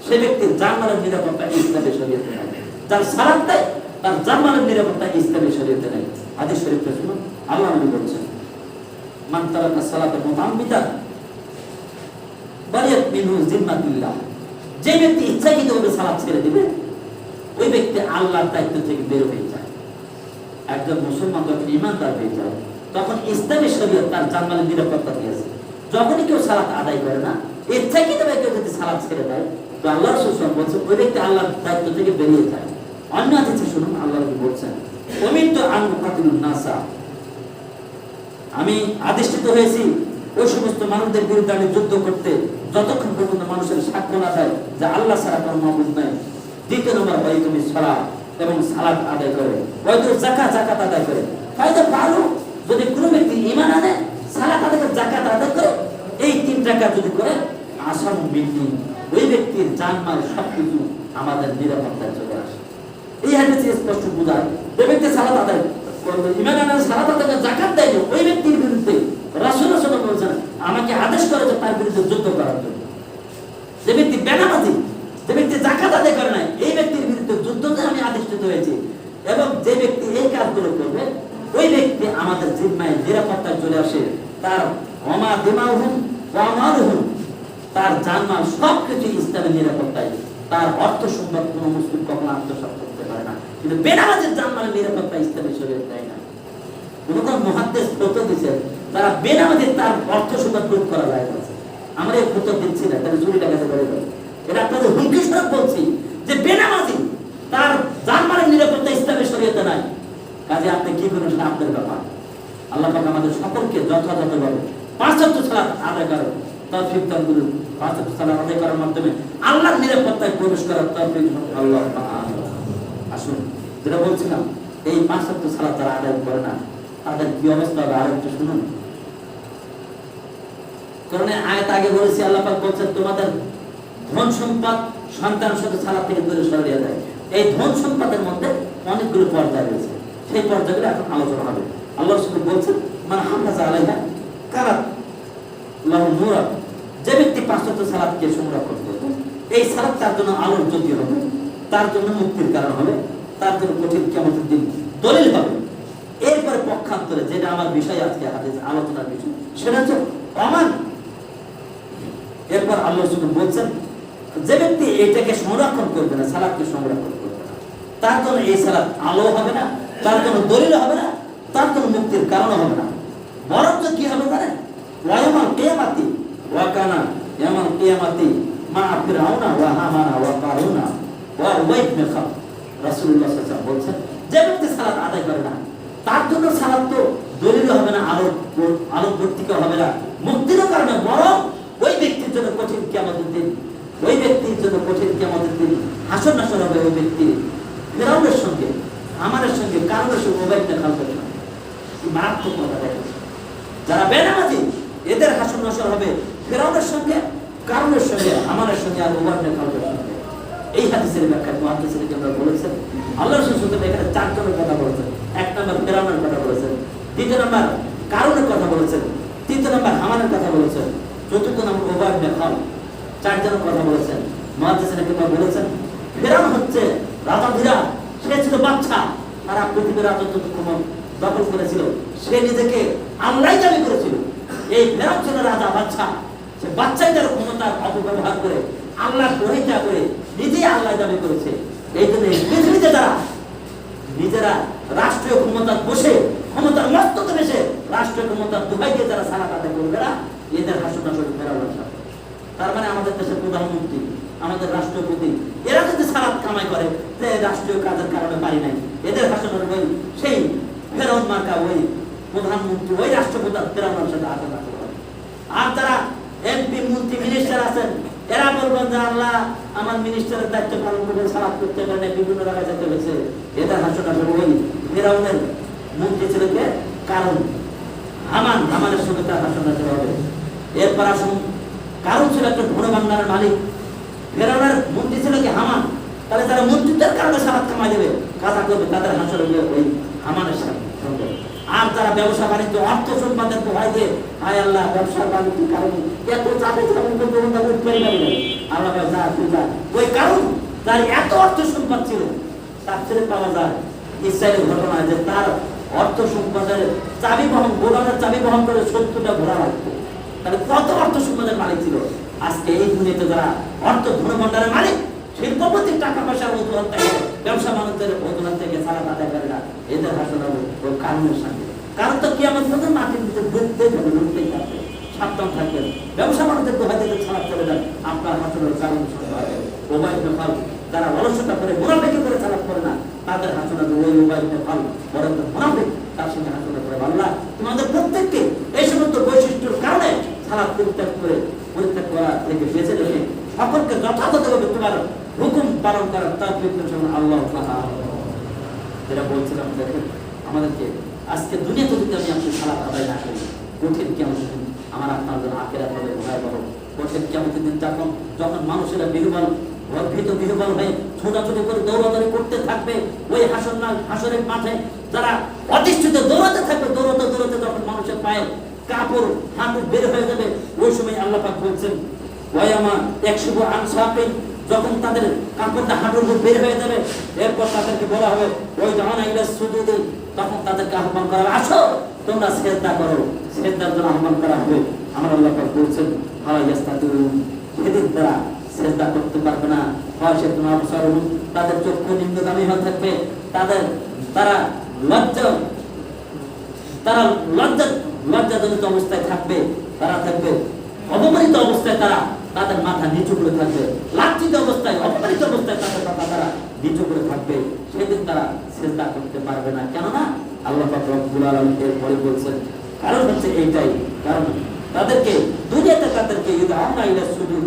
সে ব্যক্তির জানমালের নিরাপত্তা ইসলামী শরীয়তে নেই। যার সালাত দেয় তার জানমালের নিরাপত্তা ইসলামী শরীয়তে নেই। হাদিস শরীফে শুনুন, আল্লাহ নবী বলছেন, মান তারাকা সালাতা মুতাআম্মিদান বারিয়াত মিনহু জিম্মাতুল্লাহ, যে ব্যক্তি ইচ্ছাকৃতভাবে সালাত ছেড়ে দিবে ওই ব্যক্তি আল্লাহর দায়িত্ব থেকে বের হয়ে যায়। একজন মুসলমান যখন ঈমানদার হয়ে যায় তখন ইসলামী শরীয়ত তার জানমালের নিরাপত্তা দিয়েছে। যখনই কেউ সালাত আদায় করে না, ইচ্ছাকৃতভাবে কেউ যদি সালাত ছেড়ে দেয়, তো আল্লাহ রাসূল সাল্লাল্লাহু আলাইহি ওয়াসাল্লাম বলছেন ওই ব্যক্তি আল্লাহর দায়িত্ব থেকে বেরিয়ে যায়। অন্য হাদিসে শুনুন, আল্লাহ নবী বলছেন, উমিরতু আন উকাতিলুন নাসা, আমি আদেশিত হয়েছি ওই সমস্ত মানুষদের বিরুদ্ধে আমি যুদ্ধ করতে যতক্ষণ পর্যন্ত মানুষের সাক্ষ্য না দেয় যে আল্লাহ ছাড়া কোনো মাবুদ নাই। দ্বিতীয় নম্বর, ভাই তুমি সালাত এবং সালাত আদায় করে, হয়তো যাকাত আদায় করে। হয়তো ভালো, যদি কোনো ব্যক্তি ঈমান আনে, সালাত আদায় করে, যাকাত আদায় করে, এই তিন রাকাত যদি করে, আসাম ব্যক্তি ওই ব্যক্তির জানমাল সবকিছু আমাদের নিরাপত্তায় চলে আসে। এই হাদিসে স্পষ্ট বোঝায়, যে ব্যক্তি সালাত আদায় করবে, ঈমান আনে, সালাত আদায় করে, যাকাত দেয়, ওই ব্যক্তির বিরুদ্ধে রাসূলুল্লাহ সাল্লাল্লাহু আলাইহি ওয়াসাল্লাম আমাকে আদেশ করেছে তার বিরুদ্ধে যুদ্ধ করার জন্য। যে ব্যক্তি বেনামাজি, যে ব্যক্তি যাকাত আদায় করে না, এই ব্যক্তির বিরুদ্ধে যুদ্ধতে আমি আদেশিত হয়েছি। এবং যে ব্যক্তি এই কাজগুলো করবে ওই ব্যক্তি আমাদের জিম্মায় নিরাপত্তায় চলে আসে। তার ওমা দিমাউহুম ওয়া আমালুহুম, তার জানমাল সবকিছু ইসলামের নিরাপত্তায়। তার অর্থ সম্পদ কোনো মুসলিম কখনো আত্মসাৎ করতে পারে না, কিন্তু বেনামাজির জানমালের নিরাপত্তা ইসলামের শরীয়ত দেয় না। কোন কোন মুহাদ্দিস ফতোয়া দিয়েছেন তারা বেনামাজির তার অর্থ সম্পদ প্রয়োগ করা যায় না। আমরা এই ফতোয়া দিচ্ছি না, তাহলে চুরি ডাকাতি করে দেয়। এটা আপনাদের হুমকি স্বরূপ বলছি যে বেনামাজি তার জানমালের নিরাপত্তা ইসলামের শরীয়তে নাই। কাজে আপনি কি করেন সেটা আপনার ব্যাপার। আল্লাহ পাক আমাদের সকলকে যথাযথভাবে পাঁচ ওয়াক্ত সালাত আদায় করার তৌফিক দান করুন। পাঁচ ওয়াক্ত সালাত আদায় করার মাধ্যমে আল্লাহর নিরাপত্তায় প্রবেশ করার তৌফিক আল্লাহ পাক। আসুন, যেটা বলছিলাম, এই পাঁচ ওয়াক্ত সালাত যারা আদায় করে না তাদের কি অবস্থা হবে আরেকটু শুনুন। কারণ আয়াত আগে বলেছি, আল্লাহ পাক বলছেন তোমাদের ধন সম্পদ সন্তান সাথে সালাত থেকে দূরে সরিয়ে দেয়। এই ধন সম্পদের মধ্যে অনেকগুলো পর্যায় রয়েছে, সেই পর্যায়গুলো এখন আলোচনা হবে। আল্লাহ রাসূল বলছেন, মান হাফাযা আলাইহা কারাত লাহু নূরা, যে ব্যক্তি পাঁচ ওয়াক্ত সালাতকে সংরক্ষণ করবে, এই সালাত তার জন্য আলোর জ্যোতি হবে, তার জন্য মুক্তির কারণ হবে, তার জন্য কঠিন কিয়ামতের দিন দলিল হবে। এরপরে পক্ষান্তরে যেটা আমার বিষয় আজকে হাদিস আলোচনার বিষয়, সেটা হচ্ছে অমান। এরপর আল্লাহ রাসূল বলছেন, যে ব্যক্তি এটাকে সংরক্ষণ করবে না, সালাতকে সংরক্ষণ করবে না, তার জন্য এই সালাত আলো হবে না, তার জন্য দলিল হবে না, তার জন্য মুক্তির কারণ হবে না। বরঞ্চ কি হবে জানেন? ওয়ায়ামাল কিয়ামাতি ওয়া কানা ইয়ামাল কিয়ামাতি মা ফিরাউনা ওয়া হামানা ওয়া কারুনা ওয়া উবাইদ বিন খালদ। রাসূলুল্লাহ সাল্লাল্লাহু আলাইহি ওয়াসাল্লাম বলছেন, যে ব্যক্তি সালাত আদায় করে না তার জন্য সালাত তো দলিল হবে না, আলোকবর্তিকা হবে না, মুক্তির কারণে, বরং ওই ব্যক্তির জন্য কঠিন কিয়ামতের দিন, ওই ব্যক্তির জন্য কঠিন কিয়ামতের দিন হাসর নাসর হবে। ওই ব্যক্তি ফিরাউনের সঙ্গে, আমাদের সঙ্গে, কারণের সঙ্গে, উবাইদ বিন খালদের সঙ্গে। মারাত্মক কথা দেখেন, যারা বেনামাজি এদের হাসর নাসর হবে ফেরাউনের সঙ্গে, কারণের সঙ্গে, আমাদের সঙ্গে, আর উমর ইবনে খালদের সঙ্গে। এই হাদিসের ব্যাখ্যায় মুহাদ্দিসিন কেরাম বলেছেন আল্লাহ রাসূল সাল্লাল্লাহু আলাইহি ওয়াসাল্লাম এখানে চারজনের কথা বলেছেন। এক নম্বর ফেরাউনের কথা বলেছেন, দ্বিতীয় নম্বর কারণের কথা বলেছেন, তৃতীয় নম্বর হামানের কথা বলেছেন, চতুর্থ নম্বর উমর ইবনে খালদ, চারজনের কথা বলেছেন। মুহাদ্দিসিন কেরাম বলেছেন ফেরাউন হচ্ছে রাজা ধীরা, সে ছিল বাচ্চা, তারা পৃথিবীর রাজত্ব দখল করেছিল, সে নিজেকে আল্লাহ দাবি করেছিল। এই ফেরাউন ছিল রাজা বাচ্চা, সে বাচ্চাই তার ক্ষমতার অপব্যবহার করে আল্লাহ পরিত্যাগ করে নিজেই আল্লাহ দাবি করেছে। এই জন্য পৃথিবীতে যারা নিজেরা রাষ্ট্রীয় ক্ষমতার বসে, ক্ষমতার মস্তকে বসে রাষ্ট্রীয় ক্ষমতার দোহাই দিয়ে যারা সারা কাটা করবে না, এদের হাসর নাসর ফেরাউনের সাথে। তার মানে আমাদের দেশের প্রধানমন্ত্রী, আমাদের রাষ্ট্রপতি, এরা যদি সালাত কামাই করে যে রাষ্ট্রীয় কাজের কারণে পারি নাই, এদের হাসর ওই সেই ফেরাউন মার্কা ওই প্রধানমন্ত্রী, ওই রাষ্ট্রপতি ফেরাউনের সাথে হাসর নাসর করে। আর যারা এমপি, মন্ত্রী, মিনিস্টার আছেন, এরা বলবেন যে আল্লাহ আমার মিনিস্টারের দায়িত্ব পালন করে সালাত করতে পারে না, বিভিন্ন জায়গায় যেতে হয়েছে। এদের হাসর নাসর ওই ফেরাউনের মন্ত্রী ছিল কে? কারণ হামানের সঙ্গে তার হাসর নাসর হবে। এরপর আসুন, কারণ ছিল একটা ধন ভান্ডারের মালিক, ফেরাউনের মন্ত্রী ছিল কি? হামান। তাহলে যারা মন্ত্রিত্বের কারণে সালাত কামাই দেবে, কাজা করবে, তাদের হাসর হবে ওই হামানের সাথে। আর যারা ব্যবসা বাণিজ্য, অর্থ সম্পাদন ভয় দিয়ে, হায় আল্লাহ ব্যবসা বাণিজ্যের কারণে এত চাপে আল্লাহ যা তুই যা, ওই কারণ যার এত অর্থ সম্পদ ছিল, তার ছেলে পাওয়া যায় ইসরায়েলের ঘটনা যে তার অর্থ সম্পদের চাবি বহন, গোলামের চাবি বহন করে 70টা ঘোড়া লাগতো। তাহলে কত অর্থ সম্পদের মালিক ছিল। আজকে এই দুনিয়াতে যারা অর্থ ধনভাণ্ডারের মালিক, শিল্পপতি, টাকা পয়সার অজুহাত থেকে, ব্যবসা বাণিজ্যের অজুহাত থেকে সালাত আদায় করে না, এদের হাসর হবে ওই কারণের সঙ্গে। কারণ তো কিয়ামত পর্যন্ত মাটির নিচে ডুবতেই হবে, ডুবতেই থাকবে, সাবধান থাকবেন। ব্যবসা বাণিজ্যের দোহাই থেকে সালাত চলে যান, আপনার হাসরের কারণ সঙ্গে হবে। উবাই ইবনে খালদ যারা অলসতা করে, মুনাফিকি করে সালাত করে না, তাদের হাসর হবে ওই উবাই ইবনে খালদ, বরং মুনাফিক, তার সঙ্গে হাসর করে। আল্লাহ তোমাদের প্রত্যেককে এই সমস্ত বৈশিষ্ট্যের কারণে সালাত পরিত্যাগ করা থেকে বেঁচে রেখে সকলকে যথাযথভাবে তোমার হুকুম পালন করার তৌফিক দান আল্লাহ তাআলা। যেটা বলছিলাম, দেখেন আমাদেরকে আজকে দুনিয়াতে যদি আমি আপনি সালাত আদায় না করি, কঠিন কিয়ামতের দিন আমার আপনার জন্য আখিরাত হবে ভয়াবহ। কঠিন কিয়ামতের দিন যখন মানুষেরা বিহ্বল হয়ে ছোটাছুটি করে দৌড়াদৌড়ি করতে থাকবে ওই হাসরের মাঠে, যারা অধিষ্ঠিত দৌড়াতে থাকবে, দৌড়াতে যখন মানুষের পায়ে কাপড় হাঁটু বের হয়ে যাবে, ওই সময় আল্লাহ পাক বলছেন ওয়ায়ামা একশুভ আনসাফিন, যখন তাদের কাপড়টা হাঁটুর উপর বের হয়ে যাবে, এরপর তাদেরকে বলা হবে ওই জানা ইলা সুজুদি, তখন তাদেরকে আহ্বান করা হবে, আসো তোমরা সিজদা করো, সিজদার জন্য আহ্বান করা হবে। আমার আল্লাহ পাক বলছেন হাওয়া ইয়াস্তাতুন, সেদিন তারা সিজদা করতে পারবে না। ফাশাতুন আবসারুহুম, তাদের চক্ষু নিম্নগামী হয়ে থাকবে, তারা লজ্জাজনিত অবস্থায় থাকবে, তারা থাকবে অপমানিত অবস্থায়, তাদের মাথা নিচু করে থাকবে, লাজ্জিত অবস্থায়, অপমানিত অবস্থায় তাদের মাথা তারা নিচু করে থাকবে। সেদিন তারা সিজদা করতে পারবে না। কেননা আল্লাহ পাক রব্বুল আলামিন এর পরে বলছেন কারণ হচ্ছে এইটাই, কারণ তাদেরকে দুনিয়াতে তাদেরকে ইউদাউনা ইলা সুজুদ,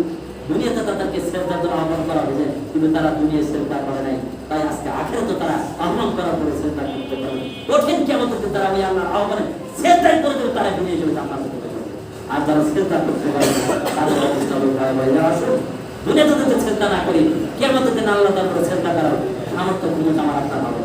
দুনিয়াতে তাদেরকে সিজদার জন্য আহ্বান করা হয়েছে, কিন্তু তারা দুনিয়ায় সিজদা করে নাই। তাই আজকে আখিরাতে তারা আহ্বান করা করে সিজদা করতে পারবে। কঠিন কিয়ামতে তারা ওই আল্লাহর আহ্বানে সিজদা করে দেবে, তারা দুনিয়া হিসেবে জান্নাতে যেতে পারবে। আর যারা সিজদা করতে পারবে তাদের অবস্থা হবে ভয়াবহ। আসুন দুনিয়াতে যদি সিজদা না করি, কিয়ামতের দিন আল্লাহ তাআলা করে সিজদা করার সামর্থ্য ক্ষমতা আমার আপনার হবে।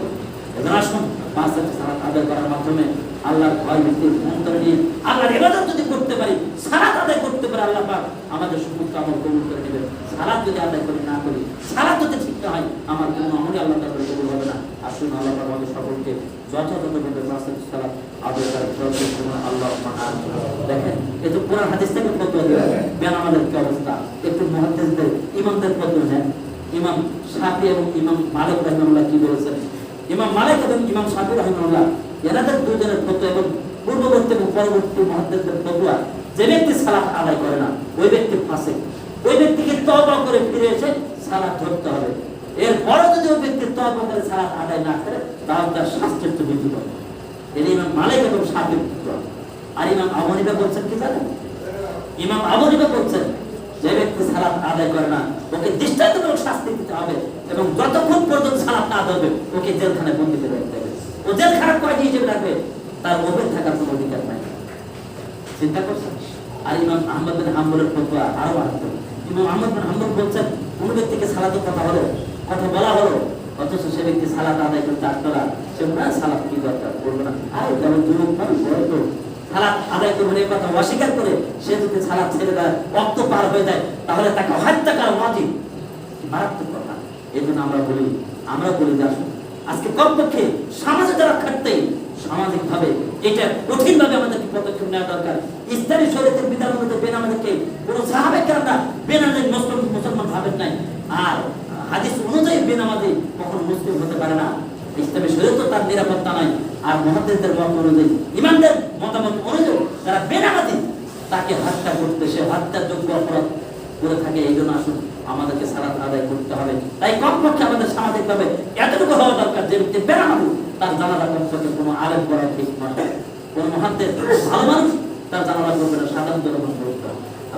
এজন্য আসুন পাঁচ ওয়াক্ত সালাত আদায় করার মাধ্যমে আল্লাহর ভয় ভীতি অন্তরে নিয়ে আল্লাহর ইবাদত যদি করতে পারি, সালাত আদায় করতে পারি, আল্লাহ পাক আমাদের সমস্ত আমল কবুল করে নেবেন। সালাত যদি আদায় করি না করি, সালাত যদি ঠিক না হয়, আমার কোনো আমলই আল্লাহ তাআলা কবুল হবে না। আসুন আল্লাহ পাক আমাদের সকলকে যথাযথভাবে পাঁচ ওয়াক্ত সালাত আদায় করার তৌফিক দান আল্লাহ তাআলা। দেখেন এই যে কোরআন হাদিস থেকে ফতোয়া দেওয়া, বেন আমাদের কি অবস্থা, একটু মুহাদ্দিসদের ইমামদের ফতোয়া নেন। ইমাম শাফি এবং ইমাম মালিক রাহিমাহুল্লাহ কি বলেছেন? ইমাম মালিক এবং ইমাম শাফি রাহিমাহুল্লাহ এনাদের দুজনের ফতোয়া এবং পূর্ববর্তী এবং পরবর্তী মুহাদ্দিসদের ফতোয়া, যে ব্যক্তি সালাত আদায় করে না ওই ব্যক্তি ফাসিক, ওই ব্যক্তিকে তওবা করে ফিরে এসে সালাত ধরতে হবে। এরপরও যদি ওই ব্যক্তি তওবা করে সালাত আদায় না করে, তাহলে তার শাস্তির তো বিধি হবে। এর ইমাম মালিক এবং শাফির ফতোয়া। আর ইমাম আবু হানিফা বলছেন কি জানেন? ইমাম আবু হানিফা বলছেন যে ব্যক্তি সালাত আদায় করে না ওকে দৃষ্টান্তমূলক শাস্তি দিতে হবে, এবং যতক্ষণ পর্যন্ত সালাত না আদায় হবে ওকে জেলখানায় বন্দী করে রাখতে হবে। ও জেলখানার কয়েদি হিসেবে রাখবে, তার ওপেন থাকার কোনো অধিকার নাই। চিন্তা করছেন? আর ইমাম আহমদ বিন হাম্বলের ফতোয়া আরো মারাত্মক। ইমাম আহমদ বিন হাম্বল বলছেন কোন ব্যক্তিকে সালাতের কথা বলা হলো, অথচ সে ব্যক্তি সালাত আদায় করতে আটকরা, সে না সালাত কি দরকার করবে না, আর যেমন যুবক মানুষ বড় তো সালাত আদায় করবেন এই কথা অস্বীকার করে সে যদি সালাত ছেড়ে দেয়, রক্ত পার হয়ে যায়, তাহলে তাকে হত্যা করা উচিত। মারাত্মক কথা। এই জন্য আমরা বলি যে আসুন আজকে কমপক্ষে সমাজে যারা খাটতে সামাজিক ভাবে এটা কঠিন ভাবে আমাদেরকে পদক্ষেপ নেওয়া দরকার। ইসলামী শরীয়তের বিধান অনুযায়ী বেনামাজিকে কোন সাহাবে কেরামরা বেনামাজি মুসলমান ভাবেন নাই, আর হাদিস অনুযায়ী বেনামাজি কখনো মুসলিম হতে পারে না। ইসলামী শরীয়ত তার নিরাপত্তা নাই। আর মুহাদ্দিসদের মত অনুযায়ী, ইমামদের মতামত অনুযায়ী যারা বেনামাজি তাকে হত্যা করতে, সে হত্যার যোগ্য অপরাধ করে থাকে। এই জন্য আসুন আমাদেরকে সালাত আদায় করতে হবে। তাই কমপক্ষে আমাদের সামাজিকভাবে এতটুকু হওয়া দরকার যে ব্যক্তি বেনামাজি তার জানাজা কমপক্ষে কোনো আলেম করা ঠিক নয়, কোনো মুহাদ্দিস ভালো মানুষ তার জানাজা করবে না, সাধারণ জনগণ করতে।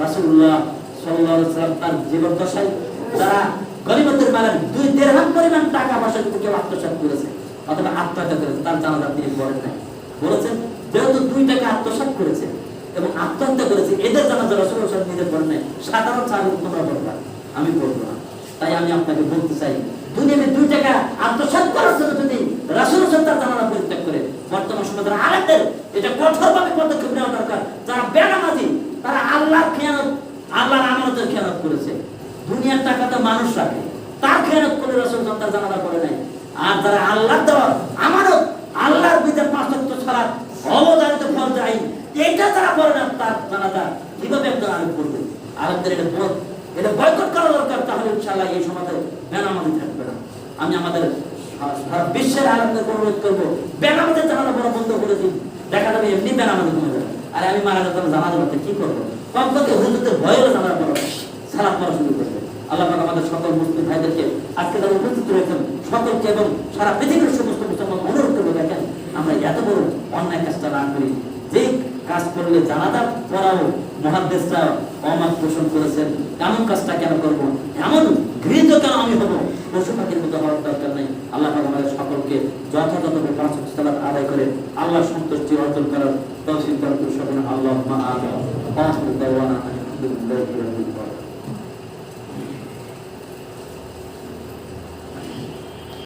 রাসূলুল্লাহ সাল্লাল্লাহু আলাইহি ওয়াসাল্লাম তার জীবদ্দশায় যারা গরিবদের মালের 2 দিরহাম পরিমাণ টাকা পয়সা থেকে কেউ আত্মসাৎ করেছে অথবা আত্মহত্যা করেছে, তার জানাজা তিনি পড়েন নাই। বলেছেন যেহেতু 2 টাকা আত্মসাৎ করেছে এবং আত্মহত্যা করেছে, এদের জানাজা রাসূলুল্লাহ সাল্লাল্লাহু আলাইহি ওয়াসাল্লাম নিজে পড়েন নাই। সাধারণ সাহাবী তোমরা পড়বা, আমি পড়বো না। তাই আমি আপনাকে বলতে চাই, দুনিয়াতে 2 টাকা আত্মসাৎ করার জন্য যদি রাসূলুল্লাহ সাল্লাল্লাহু আলাইহি ওয়াসাল্লাম জানাজা পরিত্যাগ করে, বর্তমান সময়ে যারা আলেমদের এটা কঠোরভাবে পদক্ষেপ নেওয়া দরকার। যারা বেনামাজি তারা আল্লাহর খেয়ানত, আল্লাহর আমানতের খেয়ানত করেছে। দুনিয়ার টাকাতে মানুষ রাখে, তার খেয়ানত করে রাসূলুল্লাহ তার জানাজা করে নাই। আর যারা আল্লাহর দেওয়া আমানত, আল্লাহর বিধান 5 ওয়াক্ত সালাত অবধারিত ফরজ আইন, এটা যারা করে না তার জানাজা কিভাবে একজন আলেম করবে? আলেমদের এটা বয়কট করা দরকার। তাহলে ইনশাআল্লাহ এই সমাজে বেনামাজি থাকবে না। আমি আমাদের সারা বিশ্বের আলেমদের অনুরোধ করবো, বেনামাজির জানাজা পড়া বন্ধ করে দিন। দেখা যাবে এমনি বেনামাজি কমে যাবে। আর আমি মারা যাতে জানাজা পড়তে কি করবো? কমপক্ষে হুজুরদের ভয় হলে জানাজা পড়া, সালাত পড়া শুরু করবে। আল্লাহ পাক আমাদের সকল মুসলিম ভাইদেরকে আজকে যারা উপস্থিত রয়েছেন সকলকে এবং সারা পৃথিবীর সমস্ত মুসলমান অনুরোধ করবো, দেখেন আমরা এত বড় অন্যায় কাজটা না করি। যে কাজ করলে জানাজা পড়াও মুহাদ্দিসরা অমত পোষণ করেছেন, এমন কাজটা কেন করবো? এমন গৃহীত কেন আমি হবো? পশু পাখির মতো হওয়ার দরকার নেই। আল্লাহ পাক আমাদের সকলকে যথাযথভাবে 5 ওয়াক্ত সালাত আদায় করে আল্লাহ সন্তুষ্টি অর্জন করার তৌফিক দান করুন। আল্লাহুম্মা আমিন।